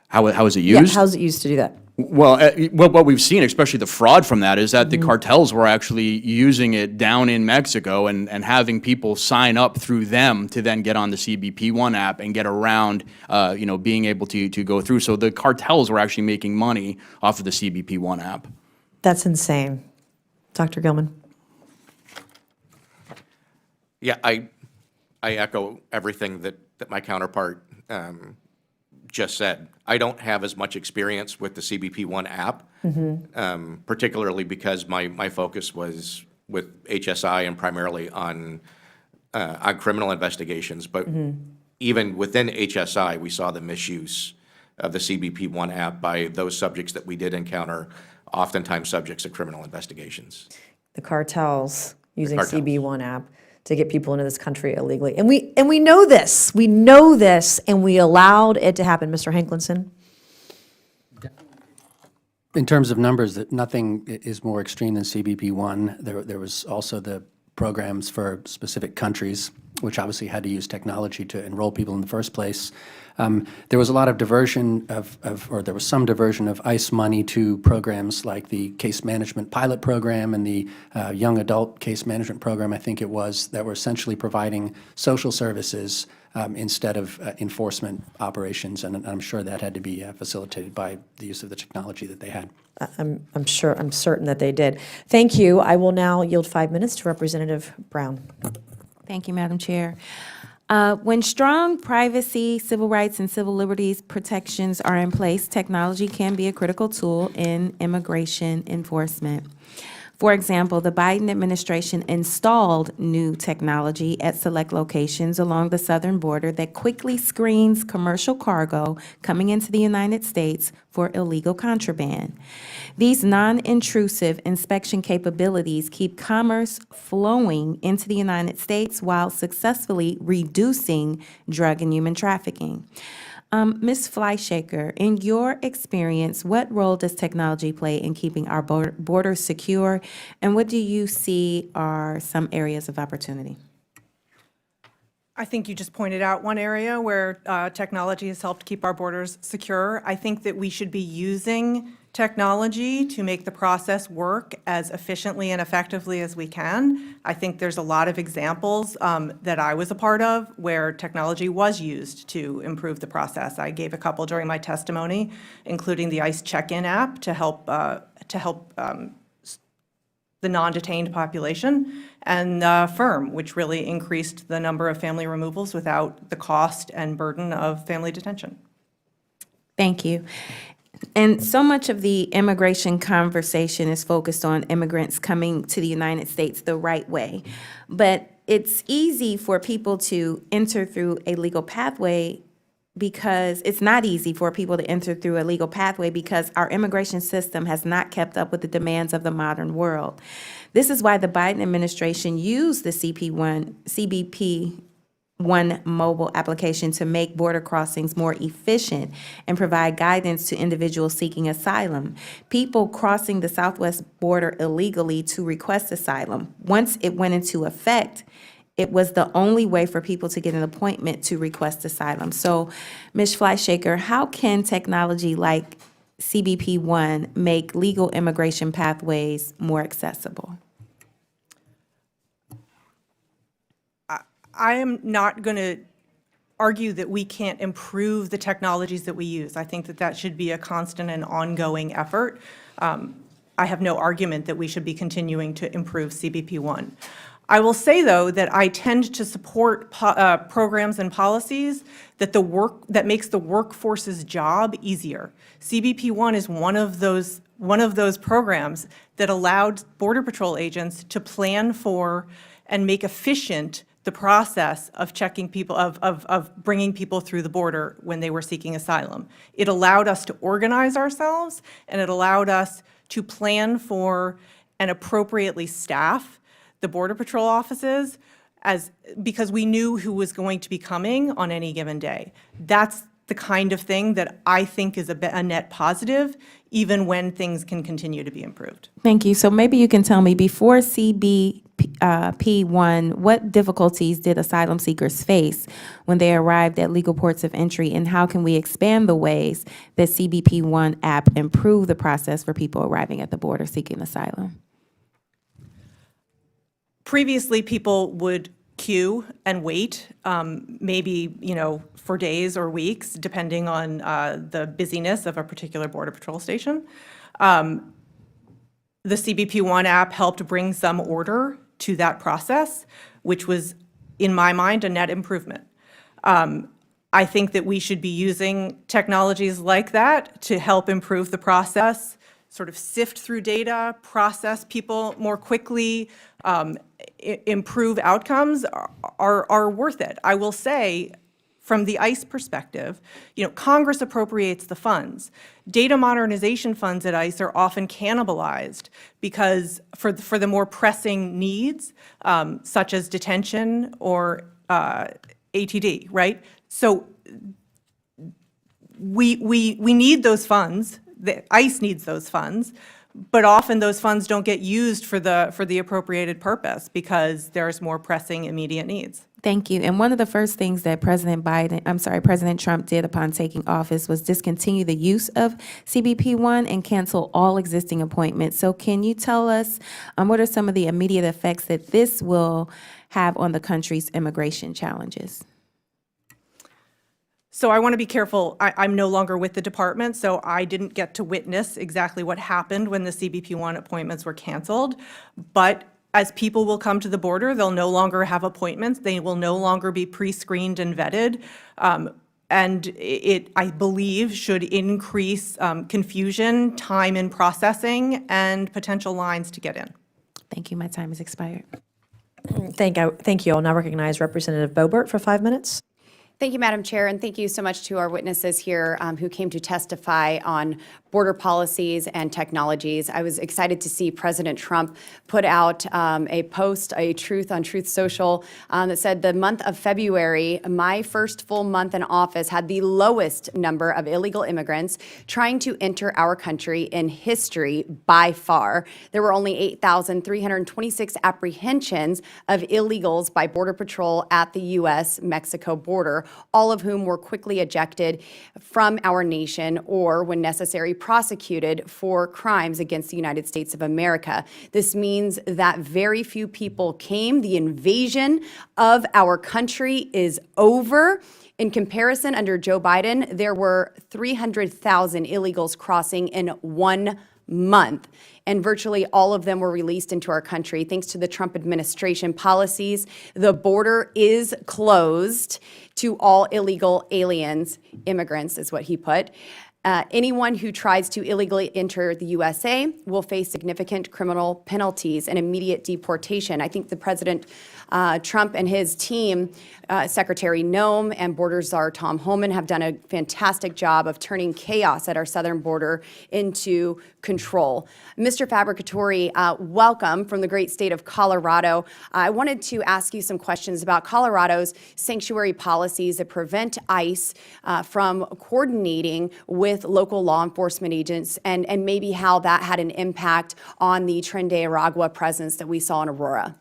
How is it Yeah, used? how's it used to do that? Well, what we've seen, especially the fraud from that, is that the cartels were actually using it down in Mexico and having people sign up through them to then get on the CBP One app and get around, being able to go through. So the cartels were actually making money off of the CBP One app. That's insane. Dr. Gilman? Yeah, I echo everything that my counterpart just said. I don't have as much experience with the CBP One app, particularly because my focus was with HSI and primarily on criminal investigations. But even within HSI, we saw the misuse of the CBP One app by those subjects that we did encounter, oftentimes subjects of criminal investigations. The cartels using cartels. CB1 app to get people into this country illegally. And we know this. We know this, and we allowed it to happen. Mr. Hankinson? In terms of numbers, that nothing is more extreme than CBP One. There was also the programs for specific countries, which obviously had to use technology to enroll people in the first place. There was a lot of diversion or there was some diversion of ICE money to programs like the case management pilot program and the young adult case management program, I think it was, that were essentially providing social services instead of enforcement operations, and I'm sure that had to be facilitated by the use of the technology that they had. I'm certain that they did. Thank you. I will now yield 5 minutes to Representative Brown. Thank you, Madam Chair. When strong privacy, civil rights, and civil liberties protections are in place, technology can be a critical tool in immigration enforcement. For example, the Biden administration installed new technology at select locations along the southern border that quickly screens commercial cargo coming into the United States for illegal contraband. These non-intrusive inspection capabilities keep commerce flowing into the United States while successfully reducing drug and human trafficking. Ms. Fleischaker, in your experience, what role does technology play in keeping our borders secure, and what do you see are some areas of opportunity? I think you just pointed out one area where technology has helped keep our borders secure. I think that we should be using technology to make the process work as efficiently and effectively as we can. I think there's a lot of examples that I was a part of where technology was used to improve the process. I gave a couple during my testimony, including the ICE check-in app to help the non-detained population, and FIRM, which really increased the number of family removals without the cost and burden of family detention. Thank you. And so much of the immigration conversation is focused on immigrants coming to the United States the right way. But it's easy for people to enter through a legal pathway because it's not easy for people to enter through a legal pathway because our immigration system has not kept up with the demands of the modern world. This is why the Biden administration used the CBP One mobile application to make border crossings more efficient and provide guidance to individuals seeking asylum. People crossing the southwest border illegally to request asylum, once it went into effect, it was the only way for people to get an appointment to request asylum. So, Ms. Fleischaker, how can technology like CBP One make legal immigration pathways more accessible? I am not going to argue that we can't improve the technologies that we use. I think that that should be a constant and ongoing effort. I have no argument that we should be continuing to improve CBP One. I will say, though, that I tend to support programs and policies that makes the workforce's job easier. CBP One is one of those programs that allowed Border Patrol agents to plan for and make efficient the process of checking people, of bringing people through the border when they were seeking asylum. It allowed us to organize ourselves, and it allowed us to plan for and appropriately staff the Border Patrol offices because we knew who was going to be coming on any given day. That's the kind of thing that I think is a net positive, even when things can continue to be improved. Thank you. So maybe you can tell me, before CBP1, what difficulties did asylum seekers face when they arrived at legal ports of entry, and how can we expand the ways that CBP1 app improve the process for people arriving at the border seeking asylum? Previously, people would queue and wait, maybe, for days or weeks, depending on the busyness of a particular Border Patrol station. The CBP1 app helped bring some order to that process, which was, in my mind, a net improvement. I think that we should be using technologies like that to help improve the process, sort of sift through data, process people more quickly, improve outcomes are worth it. I will say, from the ICE perspective, Congress appropriates the funds. Data modernization funds at ICE are often cannibalized because for the more pressing needs, such as detention or ATD, right? So we need those funds. The ICE needs those funds, but often those funds don't get used for the appropriated purpose because there's more pressing immediate needs. Thank you. And one of the first things that President Trump did upon taking office was discontinue the use of CBP1 and cancel all existing appointments. So can you tell us what are some of the immediate effects that this will have on the country's immigration challenges? So I want to be careful. I'm no longer with the department, so I didn't get to witness exactly what happened when the CBP1 appointments were canceled. But as people will come to the border, they'll no longer have appointments. They will no longer be pre-screened and vetted. And it, I believe, should increase confusion, time in processing, and potential lines to get in. Thank you. My time has expired. Thank you. I'll now recognize Representative Boebert for 5 minutes. Thank you, Madam Chair, and thank you so much to our witnesses here who came to testify on border policies and technologies. I was excited to see President Trump put out a post, a Truth on Truth Social, that said the month of February, my first full month in office, had the lowest number of illegal immigrants trying to enter our country in history by far. There were only 8,326 apprehensions of illegals by Border Patrol at the U.S.-Mexico border, all of whom were quickly ejected from our nation or, when necessary, prosecuted for crimes against the United States of America. This means that very few people came. The invasion of our country is over. In comparison, under Joe Biden, there were 300,000 illegals crossing in 1 month, and virtually all of them were released into our country. Thanks to the Trump administration policies, the border is closed to all illegal aliens, immigrants is what he put. Anyone who tries to illegally enter the USA will face significant criminal penalties and immediate deportation. I think the President Trump and his team, Secretary Noem and Border Czar Tom Homan, have done a fantastic job of turning chaos at our southern border into control. Mr. Fabbricatore, welcome from the great state of Colorado. I wanted to ask you some questions about Colorado's sanctuary policies that prevent ICE from coordinating with local law enforcement agents, and maybe how that had an impact on the Tren de Aragua presence that we saw in Aurora.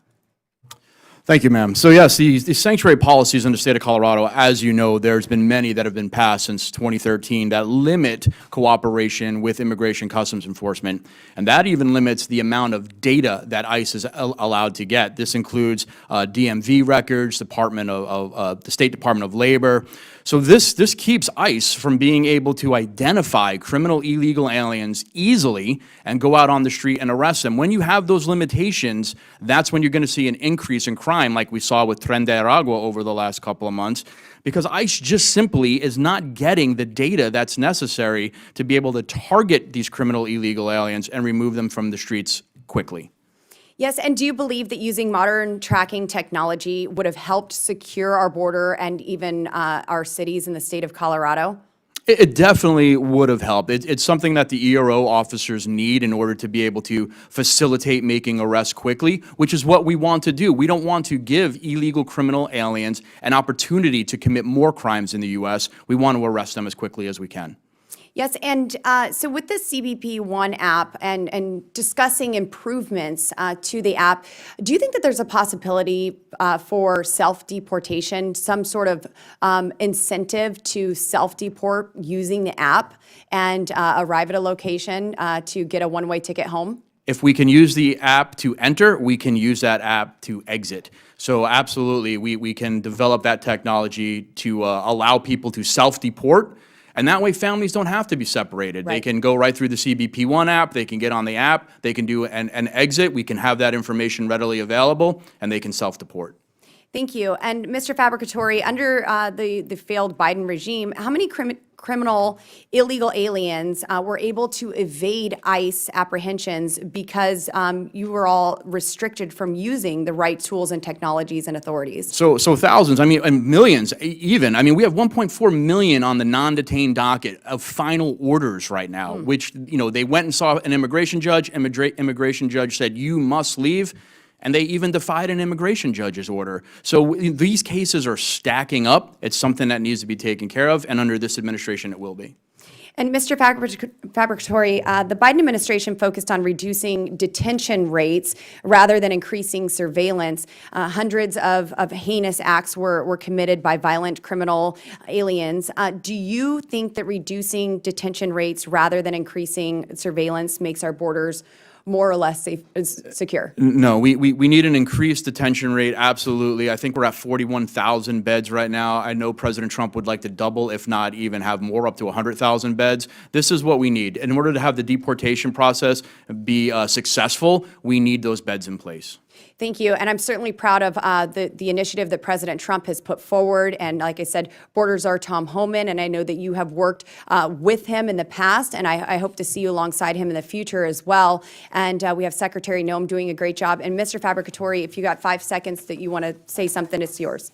Thank you, ma'am. So yes, the sanctuary policies in the state of Colorado, as you know, there's been many that have been passed since 2013 that limit cooperation with Immigration Customs Enforcement, and that even limits the amount of data that ICE is allowed to get. This includes DMV records, the State Department of Labor. So this keeps ICE from being able to identify criminal illegal aliens easily and go out on the street and arrest them. When you have those limitations, that's when you're going to see an increase in crime like we saw with Tren de Aragua over the last couple of months, because ICE just simply is not getting the data that's necessary to be able to target these criminal illegal aliens and remove them from the streets quickly. Yes, and do you believe that using modern tracking technology would have helped secure our border and even our cities in the state of Colorado? It definitely would have helped. It's something that the ERO officers need in order to be able to facilitate making arrests quickly, which is what we want to do. We don't want to give illegal criminal aliens an opportunity to commit more crimes in the U.S. We want to arrest them as quickly as we can. Yes, and so with the CBP One app and discussing improvements to the app, do you think that there's a possibility for self-deportation, some sort of incentive to self-deport using the app and arrive at a location to get a one-way ticket home? If we can use the app to enter, we can use that app to exit. So absolutely, we can develop that technology to allow people to self-deport. And that way, families don't have to be separated. Right. They can go right through the CBP One app, they can get on the app, they can do an exit, we can have that information readily available, and they can self-deport. Thank you. And Mr. Fabbricatore, under the failed Biden regime, how many criminal illegal aliens were able to evade ICE apprehensions because you were all restricted from using the right tools and technologies and authorities? So thousands, I mean, and millions even. I mean, we have 1.4 million on the non-detained docket of final orders right now, which, they went and saw an immigration judge, immigration judge said, you must leave. And they even defied an immigration judge's order. So these cases are stacking up. It's something that needs to be taken care of, and under this administration, it will be. And Mr. Fabbricatore, the Biden administration focused on reducing detention rates rather than increasing surveillance. Hundreds of heinous acts were committed by violent criminal aliens. Do you think that reducing detention rates rather than increasing surveillance makes our borders more or less safe, secure? No, we need an increased detention rate, absolutely. I think we're at 41,000 beds right now. I know President Trump would like to double, if not even have more, up to 100,000 beds. This is what we need. In order to have the deportation process be successful, we need those beds in place. Thank you. And I'm certainly proud of the initiative that President Trump has put forward. And like I said, Borders are Tom Homan, and I know that you have worked with him in the past, and I hope to see you alongside him in the future as well. And we have Secretary Noem doing a great job. And Mr. Fabbricatore, if you got 5 seconds that you want to say something, it's yours.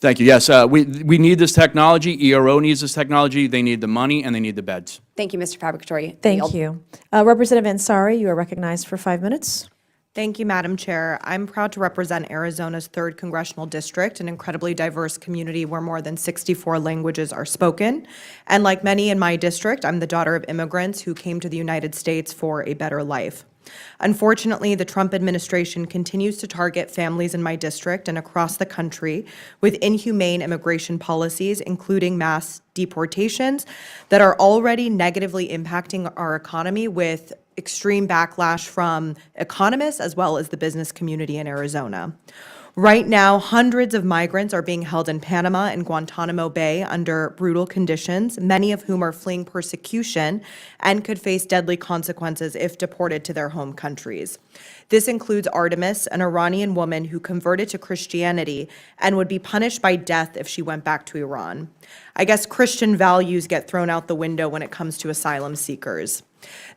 Thank you. Yes, we need this technology. ERO needs this technology. They need the money, and they need the beds. Thank you, Mr. Fabbricatore. Thank you. Representative Ansari, you are recognized for 5 minutes. Thank you, Madam Chair. I'm proud to represent Arizona's 3rd Congressional District, an incredibly diverse community where more than 64 languages are spoken. And like many in my district, I'm the daughter of immigrants who came to the United States for a better life. Unfortunately, the Trump administration continues to target families in my district and across the country with inhumane immigration policies, including mass deportations that are already negatively impacting our economy with extreme backlash from economists as well as the business community in Arizona. Right now, hundreds of migrants are being held in Panama and Guantanamo Bay under brutal conditions, many of whom are fleeing persecution and could face deadly consequences if deported to their home countries. This includes Artemis, an Iranian woman who converted to Christianity and would be punished by death if she went back to Iran. I guess Christian values get thrown out the window when it comes to asylum seekers.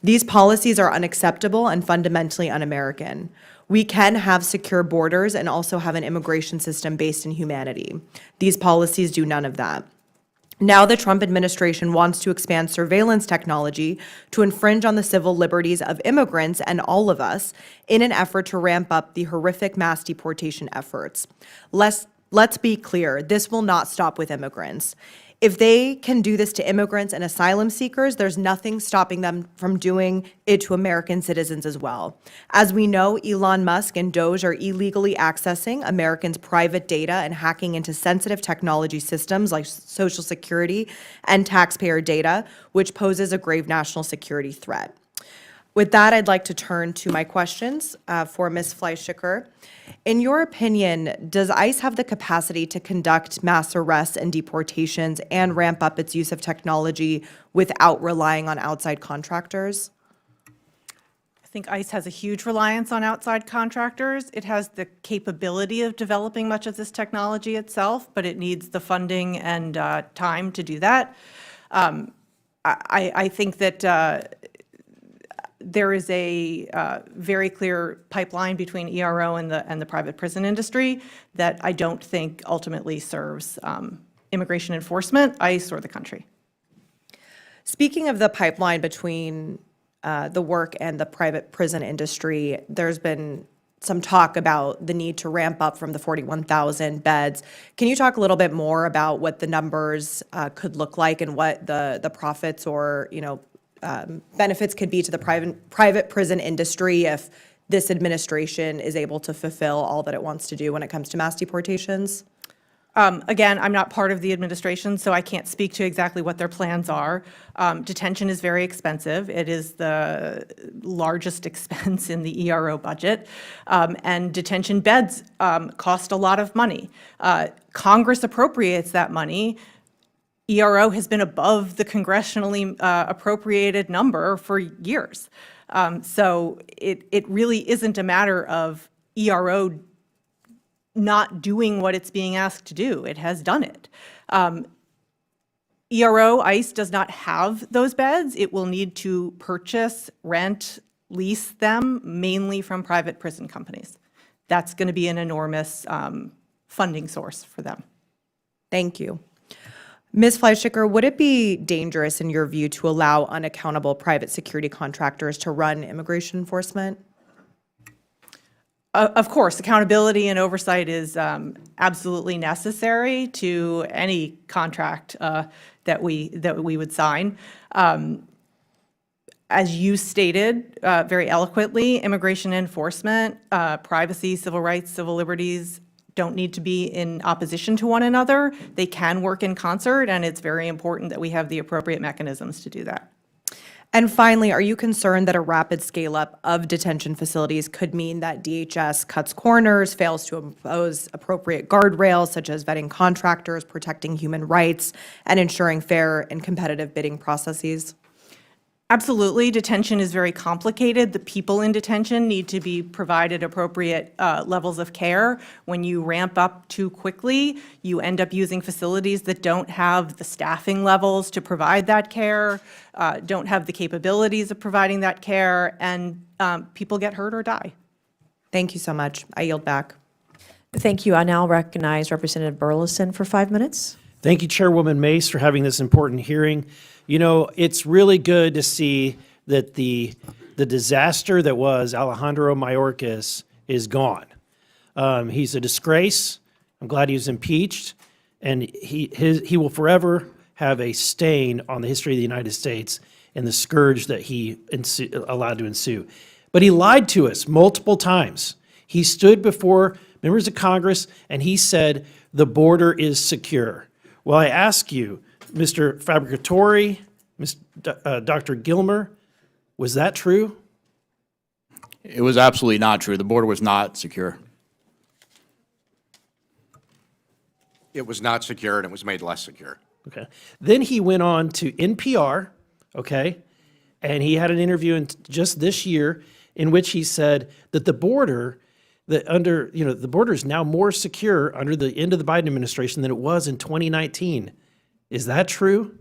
These policies are unacceptable and fundamentally un-American. We can have secure borders and also have an immigration system based in humanity. These policies do none of that. Now the Trump administration wants to expand surveillance technology to infringe on the civil liberties of immigrants and all of us in an effort to ramp up the horrific mass deportation efforts. Let's be clear, this will not stop with immigrants. If they can do this to immigrants and asylum seekers, there's nothing stopping them from doing it to American citizens as well. As we know, Elon Musk and Doge are illegally accessing Americans' private data and hacking into sensitive technology systems like Social Security and taxpayer data, which poses a grave national security threat. With that, I'd like to turn to my questions for Ms. Fleischaker. In your opinion, does ICE have the capacity to conduct mass arrests and deportations and ramp up its use of technology without relying on outside contractors? I think ICE has a huge reliance on outside contractors. It has the capability of developing much of this technology itself, but it needs the funding and time to do that. I think that there is a very clear pipeline between ERO and the private prison industry that I don't think ultimately serves immigration enforcement, ICE, or the country. Speaking of the pipeline between the work and the private prison industry, there's been some talk about the need to ramp up from the 41,000 beds. Can you talk a little bit more about what the numbers could look like and what the profits or benefits could be to the private prison industry if this administration is able to fulfill all that it wants to do when it comes to mass deportations? Again, I'm not part of the administration, so I can't speak to exactly what their plans are. Detention is very expensive. It is the largest expense in the ERO budget, and detention beds cost a lot of money. Congress appropriates that money. ERO has been above the congressionally appropriated number for years. So it really isn't a matter of ERO not doing what it's being asked to do. It has done it. ERO, ICE, does not have those beds. It will need to purchase, rent, lease them, mainly from private prison companies. That's going to be an enormous funding source for them. Thank you. Ms. Fleischaker, would it be dangerous in your view to allow unaccountable private security contractors to run immigration enforcement? Of course, accountability and oversight is absolutely necessary to any contract that we would sign. As you stated very eloquently, immigration enforcement, privacy, civil rights, civil liberties don't need to be in opposition to one another. They can work in concert, and it's very important that we have the appropriate mechanisms to do that. And finally, are you concerned that a rapid scale-up of detention facilities could mean that DHS cuts corners, fails to impose appropriate guardrails, such as vetting contractors, protecting human rights, and ensuring fair and competitive bidding processes? Absolutely. Detention is very complicated. The people in detention need to be provided appropriate levels of care. When you ramp up too quickly, you end up using facilities that don't have the staffing levels to provide that care, don't have the capabilities of providing that care, and people get hurt or die. Thank you so much. I yield back. Thank you. I now recognize Representative Burleson for 5 minutes. Thank you, Chairwoman Mace, for having this important hearing. You know, it's really good to see that the disaster that was Alejandro Mayorkas is gone. He's a disgrace. I'm glad he was impeached, and he will forever have a stain on the history of the United States and the scourge that he allowed to ensue. But he lied to us multiple times. He stood before members of Congress and he said the border is secure. Well, I ask you, Mr. Fabbricatore, Dr. Gilmer, was that true? It was absolutely not true. The border was not secure. It was not secure, and it was made less secure. Okay. Then he went on to NPR, okay, and he had an interview just this year in which he said that the border, the border is now more secure under the end of the Biden administration than it was in 2019. Is that true?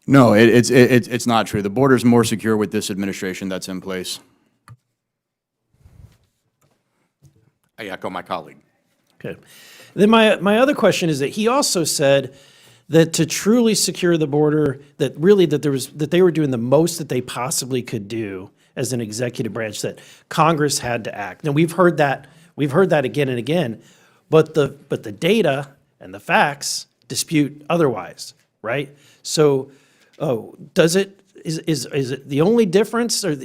No, it's not true. The border is more secure with this administration that's in place. I echo my colleague. Okay. Then my other question is that he also said that to truly secure the border, that they were doing the most that they possibly could do as an executive branch, that Congress had to act. Now we've heard that again and again, but the data and the facts dispute otherwise, right? So, is it the only difference, or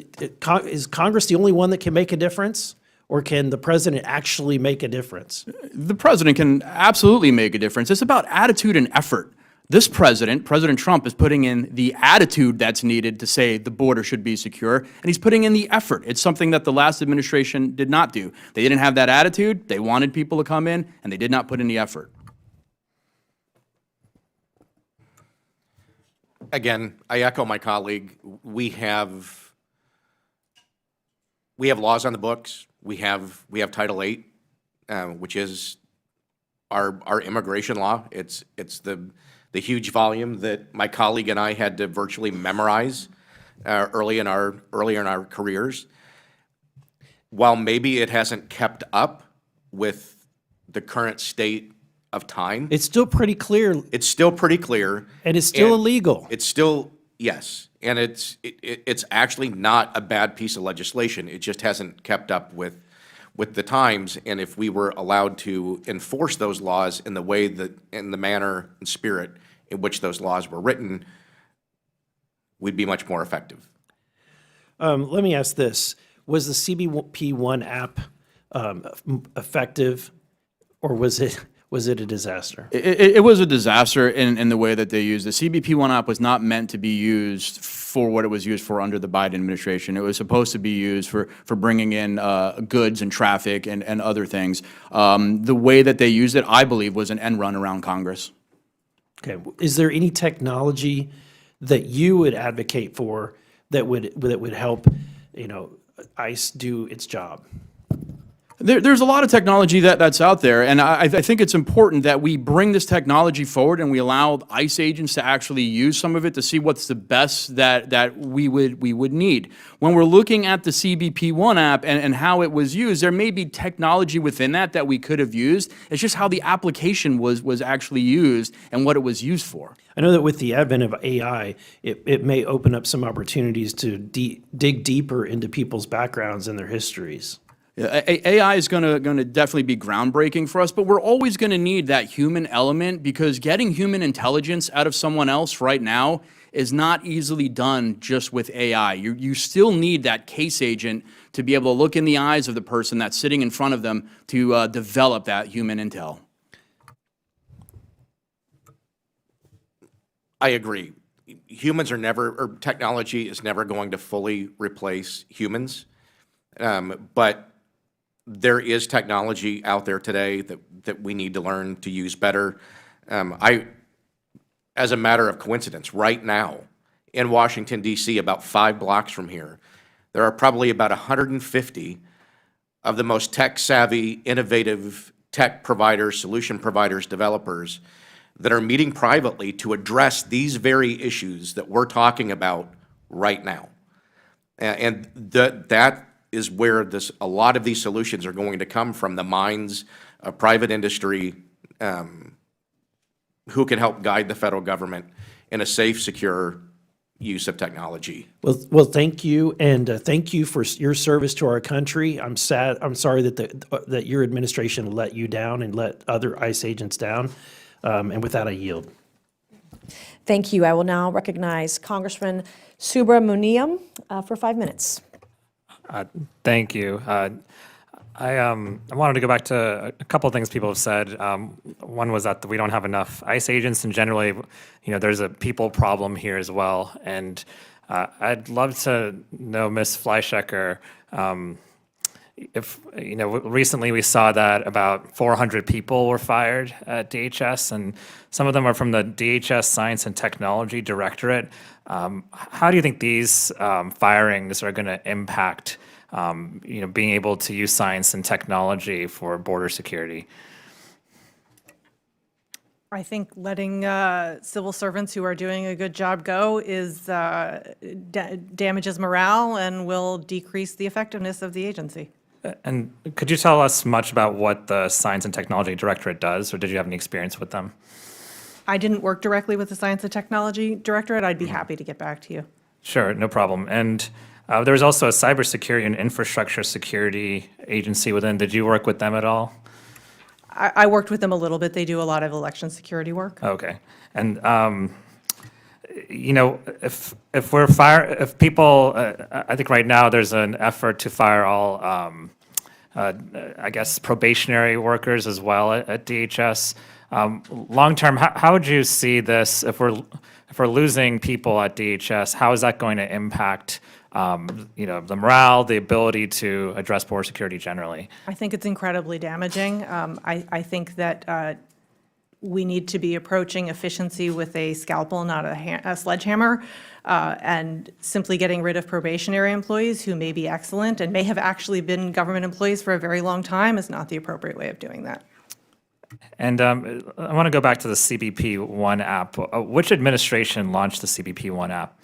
is Congress the only one that can make a difference, or can the president actually make a difference? The president can absolutely make a difference. It's about attitude and effort. This president, President Trump, is putting in the attitude that's needed to say the border should be secure, and he's putting in the effort. It's something that the last administration did not do. They didn't have that attitude. They wanted people to come in, and they did not put in the effort. Again, I echo my colleague. We have laws on the books. We have Title VIII, which is our immigration law. It's the huge volume that my colleague and I had to virtually memorize early in our careers. While maybe it hasn't kept up with the current state of time, It's still pretty clear, it's still pretty clear. and it's still illegal. It's still Yes, and it's actually not a bad piece of legislation. It just hasn't kept up with the times. And if we were allowed to enforce those laws in the way that, in the manner and spirit in which those laws were written, we'd be much more effective. Let me ask this. Was the CBP1 app effective, or was it a disaster? It was a disaster in the way that they used it. The CBP1 app was not meant to be used for what it was used for under the Biden administration. It was supposed to be used for bringing in goods and traffic and other things. The way that they used it, I believe, was an end run around Congress. Okay. Is there any technology that you would advocate for that would help, ICE do its job? There's a lot of technology that's out there, and I think it's important that we bring this technology forward and we allow ICE agents to actually use some of it to see what's the best that we would need. When we're looking at the CBP1 app and how it was used, there may be technology within that we could have used. It's just how the application was actually used and what it was used for. I know that with the advent of AI, it may open up some opportunities to dig deeper into people's backgrounds and their histories. AI is going to definitely be groundbreaking for us, but we're always going to need that human element, because getting human intelligence out of someone else right now is not easily done just with AI. You still need that case agent to be able to look in the eyes of the person that's sitting in front of them to develop that human intel. I agree. Humans are never, or technology is never going to fully replace humans, but there is technology out there today that we need to learn to use better. As a matter of coincidence, right now in Washington, D.C., about 5 blocks from here, there are probably about 150 of the most tech-savvy, innovative tech providers, solution providers, developers that are meeting privately to address these very issues that we're talking about right now. And that is where a lot of these solutions are going to come from, the minds of private industry who can help guide the federal government in a safe, secure use of technology. Well, thank you, and thank you for your service to our country. I'm sorry that your administration let you down and let other ICE agents down. And with that, I yield. Thank you. I will now recognize Congressman Subramaniam for 5 minutes. Thank you. I wanted to go back to a couple of things people have said. One was that we don't have enough ICE agents, and generally, there's a people problem here as well. And I'd love to know, Ms. Fleischaker, if, recently we saw that about 400 people were fired at DHS, and some of them are from the DHS Science and Technology Directorate. How do you think these firings are going to impact, being able to use science and technology for border security? I think letting civil servants who are doing a good job go damages morale and will decrease the effectiveness of the agency. And could you tell us much about what the Science and Technology Directorate does, or did you have any experience with them? I didn't work directly with the Science and Technology Directorate. I'd be happy to get back to you. Sure, no problem. And there was also a Cybersecurity and Infrastructure Security Agency within. Did you work with them at all? I worked with them a little bit. They do a lot of election security work. Okay. And if people, I think right now there's an effort to fire all, I guess, probationary workers as well at DHS. Long term, how would you see this if we're losing people at DHS? How is that going to impact, the morale, the ability to address border security generally? I think it's incredibly damaging. I think that we need to be approaching efficiency with a scalpel, not a sledgehammer, and simply getting rid of probationary employees who may be excellent and may have actually been government employees for a very long time is not the appropriate way of doing that. And I want to go back to the CBP1 app. Which administration launched the CBP1 app?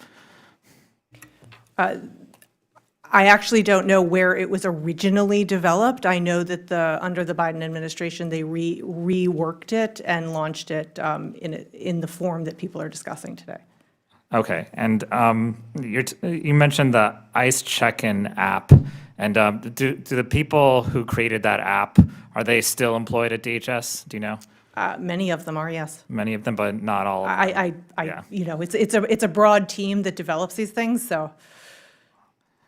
I actually don't know where it was originally developed. I know that under the Biden administration, they reworked it and launched it in the form that people are discussing today. Okay, and you mentioned the ICE check-in app, and do the people who created that app, are they still employed at DHS? Do you know? Many of them are, yes. Many of them, but not all of them. Yeah. You know, it's a broad team that develops these things, so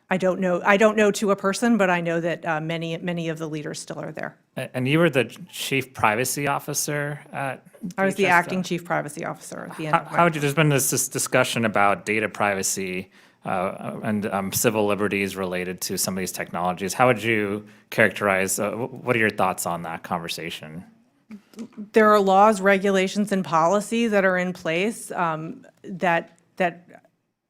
I don't know to a person, but I know that many of the leaders still are there. And you were the chief privacy officer at I was the DHS? acting chief privacy officer at the end. How would you, there's been this discussion about data privacy and civil liberties related to some of these technologies. How would you characterize, what are your thoughts on that conversation? There are laws, regulations, and policy that are in place that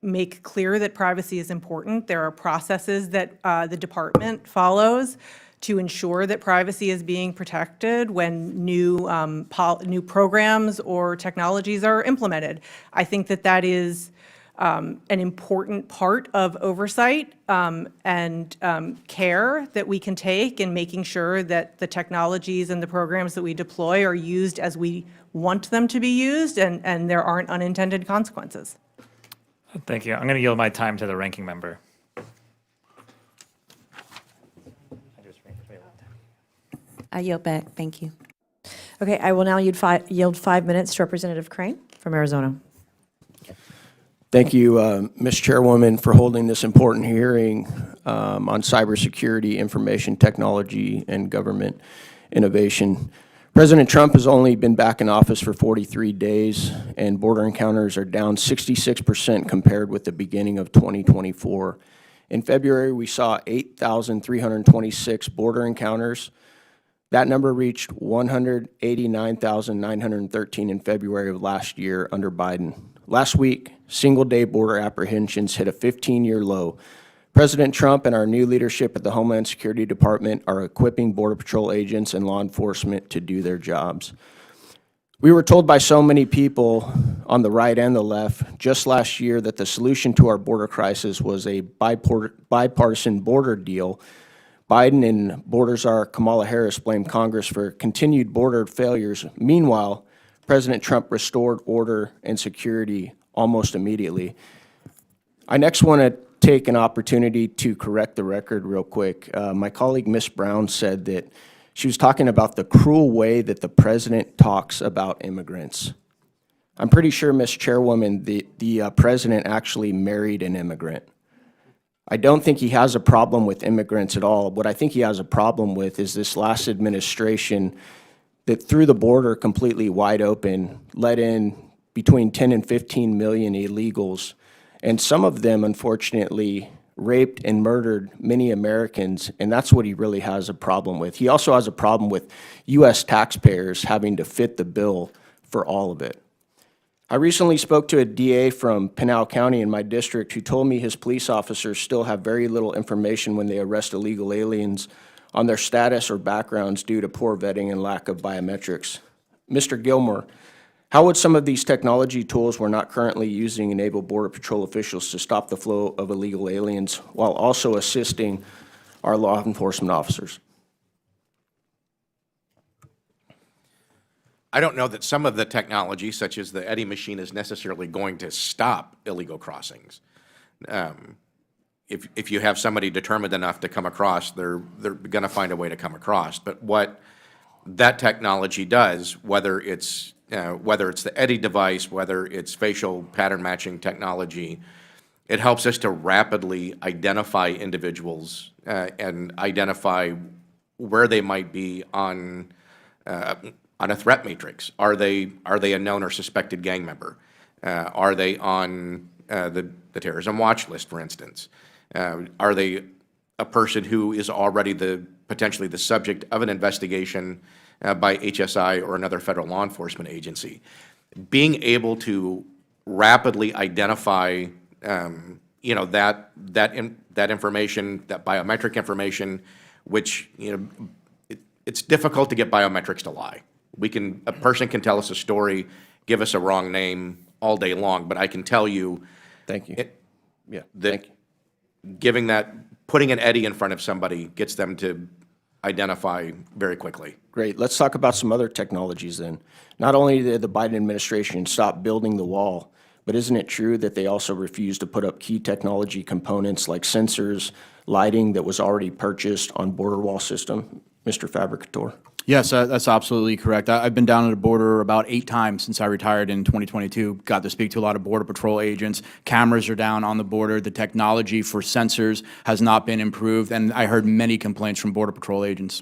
make clear that privacy is important. There are processes that the department follows to ensure that privacy is being protected when new programs or technologies are implemented. I think that is an important part of oversight and care that we can take in making sure that the technologies and the programs that we deploy are used as we want them to be used and there aren't unintended consequences. Thank you. I'm going to yield my time to the ranking member. I yield back. Thank you. Okay, I will now yield 5 minutes to Representative Crane from Arizona. Thank you, Ms. Chairwoman, for holding this important hearing on cybersecurity, information technology, and government innovation. President Trump has only been back in office for 43 days, and border encounters are down 66% compared with the beginning of 2024. In February, we saw 8,326 border encounters. That number reached 189,913 in February of last year under Biden. Last week, single-day border apprehensions hit a 15-year low. President Trump and our new leadership at the Homeland Security Department are equipping Border Patrol agents and law enforcement to do their jobs. We were told by so many people on the right and the left just last year that the solution to our border crisis was a bipartisan border deal. Biden and border czar Kamala Harris blamed Congress for continued border failures. Meanwhile, President Trump restored order and security almost immediately. I next want to take an opportunity to correct the record real quick. My colleague, Ms. Brown, said that she was talking about the cruel way that the president talks about immigrants. I'm pretty sure, Ms. Chairwoman, the president actually married an immigrant. I don't think he has a problem with immigrants at all. What I think he has a problem with is this last administration that threw the border completely wide open, let in between 10 and 15 million illegals, and some of them, unfortunately, raped and murdered many Americans, and that's what he really has a problem with. He also has a problem with U.S. taxpayers having to fit the bill for all of it. I recently spoke to a DA from Pinal County in my district who told me his police officers still have very little information when they arrest illegal aliens on their status or backgrounds due to poor vetting and lack of biometrics. Mr. Gilmer, how would some of these technology tools we're not currently using enable Border Patrol officials to stop the flow of illegal aliens while also assisting our law enforcement officers? I don't know that some of the technology, such as the Eddy machine, is necessarily going to stop illegal crossings. If you have somebody determined enough to come across, they're going to find a way to come across. But what that technology does, whether it's the Eddy device, whether it's facial pattern matching technology, it helps us to rapidly identify individuals and identify where they might be on a threat matrix. Are they a known or suspected gang member? Are they on the terrorism watch list, for instance? Are they a person who is already potentially the subject of an investigation by HSI or another federal law enforcement agency? Being able to rapidly identify, that information, that biometric information, which it's difficult to get biometrics to lie. A person can tell us a story, give us a wrong name all day long, but I can tell you. Thank you. Thank you. Putting an Eddy in front of somebody gets them to identify very quickly. Great. Let's talk about some other technologies then. Not only did the Biden administration stop building the wall, But isn't it true that they also refused to put up key technology components like sensors, lighting that was already purchased on border wall system? Mr. Fabbricatore? Yes, that's absolutely correct. I've been down at the border about 8 times since I retired in 2022. Got to speak to a lot of Border Patrol agents. Cameras are down on the border. The technology for sensors has not been improved, and I heard many complaints from Border Patrol agents.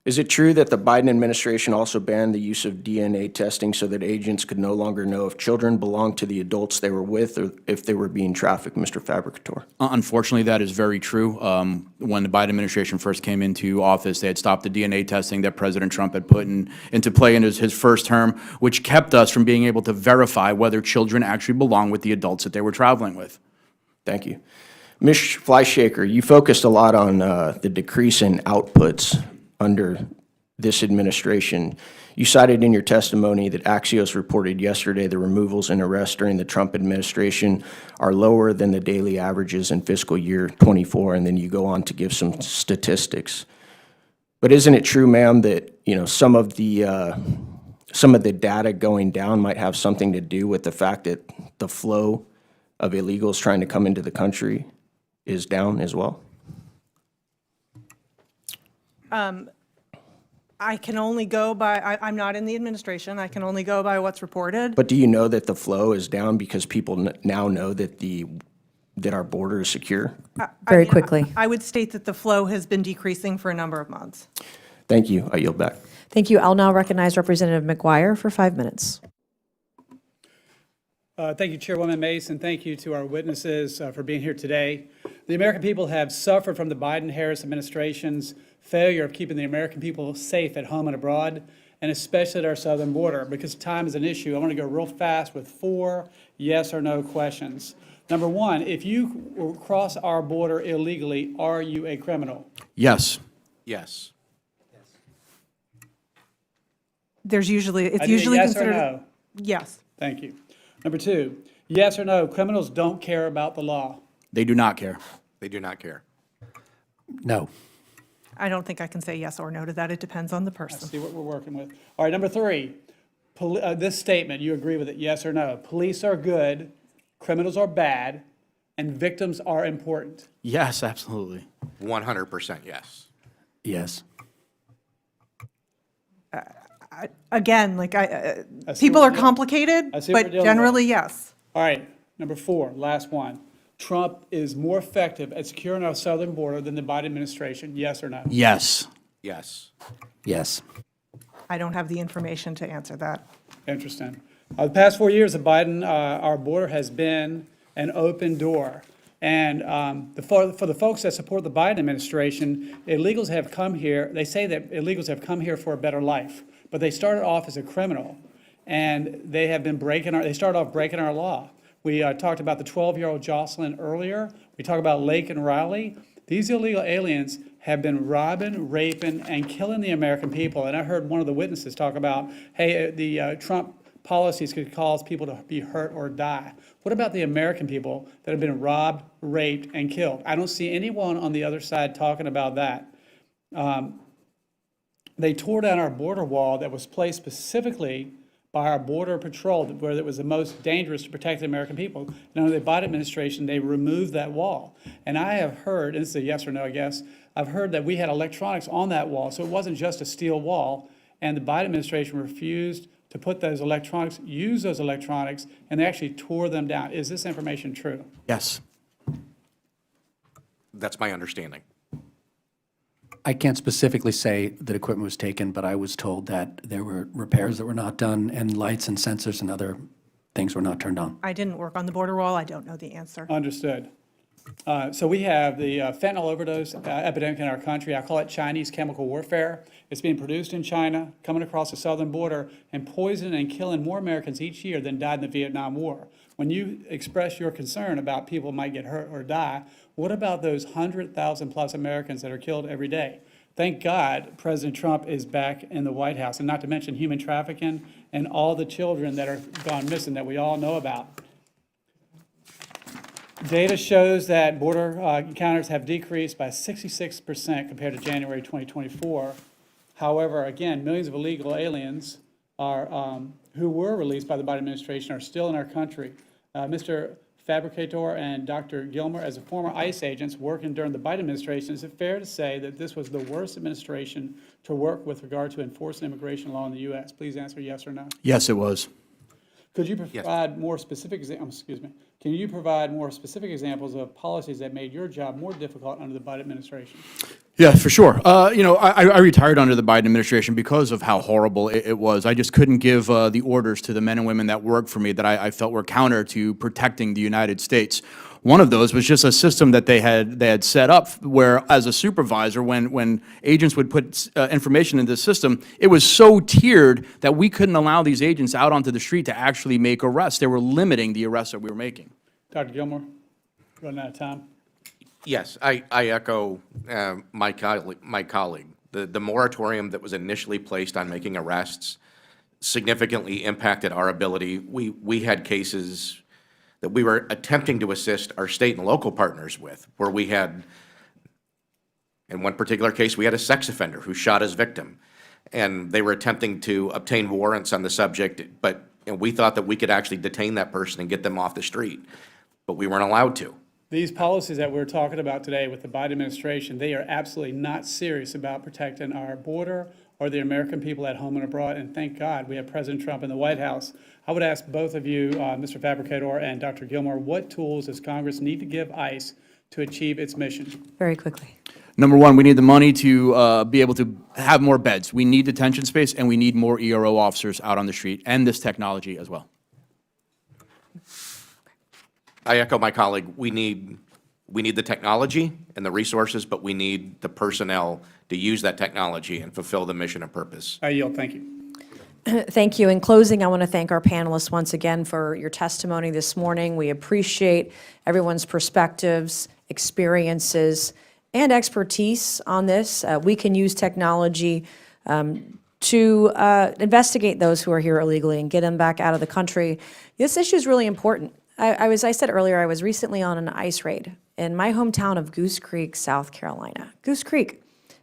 Is it true that the Biden administration also banned the use of DNA testing so that agents could no longer know if children belonged to the adults they were with or if they were being trafficked, Mr. Fabbricatore? Unfortunately, that is very true. When the Biden administration first came into office, they had stopped the DNA testing that President Trump had put into play in his first term, which kept us from being able to verify whether children actually belong with the adults that they were traveling with. Thank you. Ms. Fleischaker, you focused a lot on the decrease in outputs under this administration. You cited in your testimony that Axios reported yesterday the removals and arrests during the Trump administration are lower than the daily averages in fiscal year 24, and then you go on to give some statistics. But isn't it true, ma'am, that some of the data going down might have something to do with the fact that the flow of illegals trying to come into the country is down as well? I can only go by, I'm not in the administration, I can only go by what's reported. But do you know that the flow is down because people now know that our border is secure? Very quickly. I would state that the flow has been decreasing for a number of months. Thank you. I yield back. Thank you. I'll now recognize Representative McGuire for 5 minutes. Thank you, Chairwoman Mace, and thank you to our witnesses for being here today. The American people have suffered from the Biden-Harris administration's failure of keeping the American people safe at home and abroad, and especially at our southern border. Because time is an issue, I want to go real fast with 4 yes or no questions. Number 1, if you cross our border illegally, are you a criminal? Yes. Yes. There's usually, it's I need a usually yes or considered. no? Yes. Thank you. Number 2, yes or no, criminals don't care about the law? They do not care. They do not care. No. I don't think I can say yes or no to that. It depends on the person. See what we're working with. All right, number 3, this statement, you agree with it, yes or no? Police are good, criminals are bad, and victims are important. Yes, absolutely. 100% yes. Yes. Again, like see people what are we're- complicated, I see what but we're dealing generally, with. yes. All right, number 4, last one. Trump is more effective at securing our southern border than the Biden administration, yes or no? Yes. Yes. Yes. I don't have the information to answer that. Interesting. The past 4 years of Biden, our border has been an open door. And for the folks that support the Biden administration, illegals have come here. They say that illegals have come here for a better life, but they started off as a criminal, and they have been they started off breaking our law. We talked about the 12-year-old Jocelyn earlier. We talked about Lake and Riley. These illegal aliens have been robbing, raping, and killing the American people. And I heard one of the witnesses talk about, hey, the Trump policies could cause people to be hurt or die. What about the American people that have been robbed, raped, and killed? I don't see anyone on the other side talking about that. They tore down our border wall that was placed specifically by our Border Patrol, where it was the most dangerous to protect the American people. And under the Biden administration, they removed that wall. And I have heard, and this is a yes or no, I guess, I've heard that we had electronics on that wall, so it wasn't just a steel wall, and the Biden administration refused to put those electronics, use those electronics, and they actually tore them down. Is this information true? Yes. That's my understanding. I can't specifically say that equipment was taken, but I was told that there were repairs that were not done, and lights and sensors and other things were not turned on. I didn't work on the border wall. I don't know the answer. Understood. So we have the fentanyl overdose epidemic in our country. I call it Chinese chemical warfare. It's being produced in China, coming across the southern border, and poisoning and killing more Americans each year than died in the Vietnam War. When you express your concern about people might get hurt or die, what about those 100,000 plus Americans that are killed every day? Thank God President Trump is back in the White House, and not to mention human trafficking and all the children that are gone missing that we all know about. Data shows that border encounters have decreased by 66% compared to January 2024. However, again, millions of illegal aliens who were released by the Biden administration are still in our country. Mr. Fabbricatore and Dr. Gilmer, as former ICE agents working during the Biden administration, is it fair to say that this was the worst administration to work with regard to enforcing immigration law in the U.S.? Please answer yes or no. Yes, it was. Could you provide more specific, can you provide more specific examples of policies that made your job more difficult under the Biden administration? Yeah, for sure. I retired under the Biden administration because of how horrible it was. I just couldn't give the orders to the men and women that worked for me that I felt were counter to protecting the United States. One of those was just a system that they had set up where, as a supervisor, when agents would put information in the system, it was so tiered that we couldn't allow these agents out onto the street to actually make arrests. They were limiting the arrests that we were making. Dr. Gilmer, running out of time. Yes, I echo my colleague. The moratorium that was initially placed on making arrests significantly impacted our ability. We had cases that we were attempting to assist our state and local partners with, where we had, in one particular case, we had a sex offender who shot his victim, and they were attempting to obtain warrants on the subject, but we thought that we could actually detain that person and get them off the street, but we weren't allowed to. These policies that we're talking about today with the Biden administration, they are absolutely not serious about protecting our border or the American people at home and abroad. And thank God we have President Trump in the White House. I would ask both of you, Mr. Fabbricatore and Dr. Gilmer, what tools does Congress need to give ICE to achieve its mission? Very quickly. Number one, we need the money to be able to have more beds. We need detention space, and we need more ERO officers out on the street, and this technology as well. I echo my colleague. We need the technology and the resources, but we need the personnel to use that technology and fulfill the mission and purpose. I yield. Thank you. Thank you. In closing, I want to thank our panelists once again for your testimony this morning. We appreciate everyone's perspectives, experiences, and expertise on this. We can use technology to investigate those who are here illegally and get them back out of the country. This issue is really important. I said earlier, I was recently on an ICE raid in my hometown of Goose Creek, South Carolina. Goose Creek,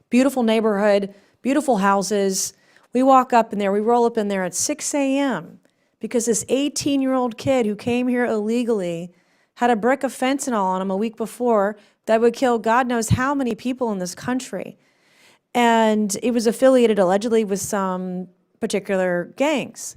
beautiful neighborhood, beautiful houses. We walk up in there, we roll up in there at 6 a.m. because this 18-year-old kid who came here illegally had a brick of fentanyl on him a week before that would kill God knows how many people in this country. And it was affiliated allegedly with some particular gangs.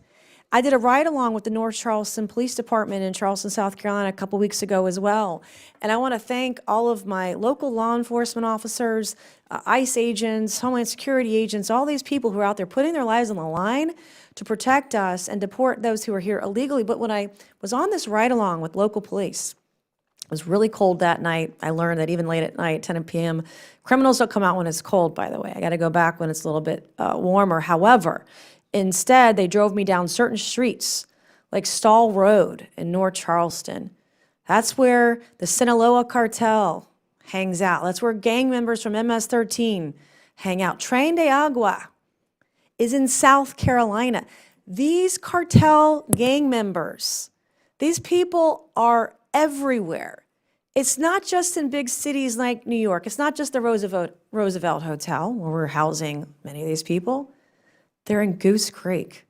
I did a ride-along with the North Charleston Police Department in Charleston, South Carolina a couple weeks ago as well. And I want to thank all of my local law enforcement officers, ICE agents, Homeland Security agents, all these people who are out there putting their lives on the line to protect us and deport those who are here illegally. But when I was on this ride-along with local police, it was really cold that night. I learned that even late at night, 10 p.m., criminals don't come out when it's cold, by the way. I got to go back when it's a little bit warmer. However, instead, they drove me down certain streets, like Stall Road in North Charleston. That's where the Sinaloa cartel hangs out. That's where gang members from MS-13 hang out. Tren de Agua is in South Carolina. These cartel gang members, these people are everywhere. It's not just in big cities like New York. It's not just the Roosevelt Hotel, where we're housing many of these people. They're in Goose Creek,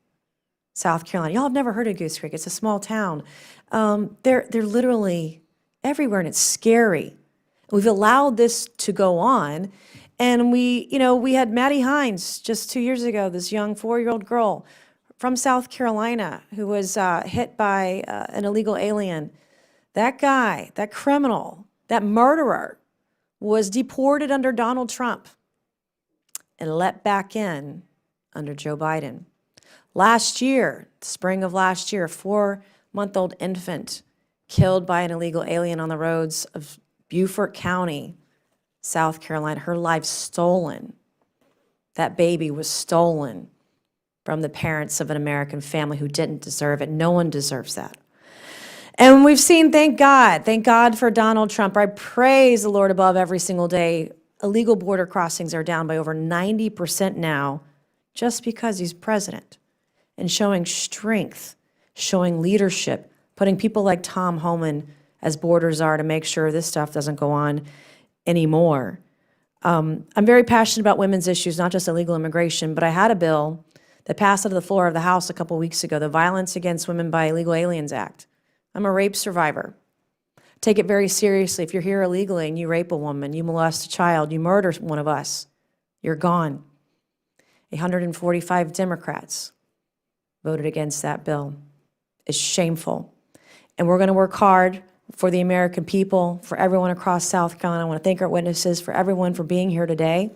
South Carolina. Y'all have never heard of Goose Creek. It's a small town. They're literally everywhere, and it's scary. We've allowed this to go on, and we had Maddie Hines just 2 years ago, this young 4-year-old girl from South Carolina who was hit by an illegal alien. That guy, that criminal, that murderer was deported under Donald Trump and let back in under Joe Biden. Last year, spring of last year, a 4-month-old infant killed by an illegal alien on the roads of Beaufort County, South Carolina. Her life stolen. That baby was stolen from the parents of an American family who didn't deserve it. No one deserves that. And we've seen, thank God for Donald Trump. I praise the Lord above every single day. Illegal border crossings are down by over 90% now, just because he's president, and showing strength, showing leadership, putting people like Tom Homan as borders are to make sure this stuff doesn't go on anymore. I'm very passionate about women's issues, not just illegal immigration, but I had a bill that passed to the floor of the House a couple weeks ago, the Violence Against Women by Illegal Aliens Act. I'm a rape survivor. Take it very seriously. If you're here illegally and you rape a woman, you molest a child, you murder one of us, you're gone. 145 Democrats voted against that bill. It's shameful. And we're going to work hard for the American people, for everyone across South Carolina. I want to thank our witnesses, for everyone for being here today.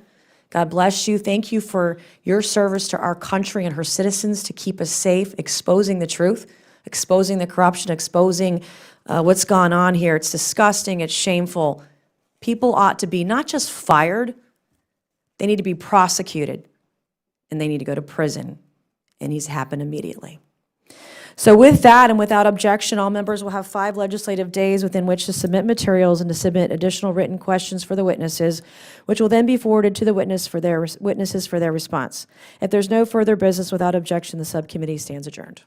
God bless you. Thank you for your service to our country and her citizens to keep us safe, exposing the truth, exposing the corruption, exposing what's gone on here. It's disgusting. It's shameful. People ought to be not just fired, they need to be prosecuted, and they need to go to prison. And needs to happen immediately. So with that and without objection, all members will have 5 legislative days within which to submit materials and to submit additional written questions for the witnesses, which will then be forwarded to the witnesses for their response. If there's no further business without objection, the subcommittee stands adjourned.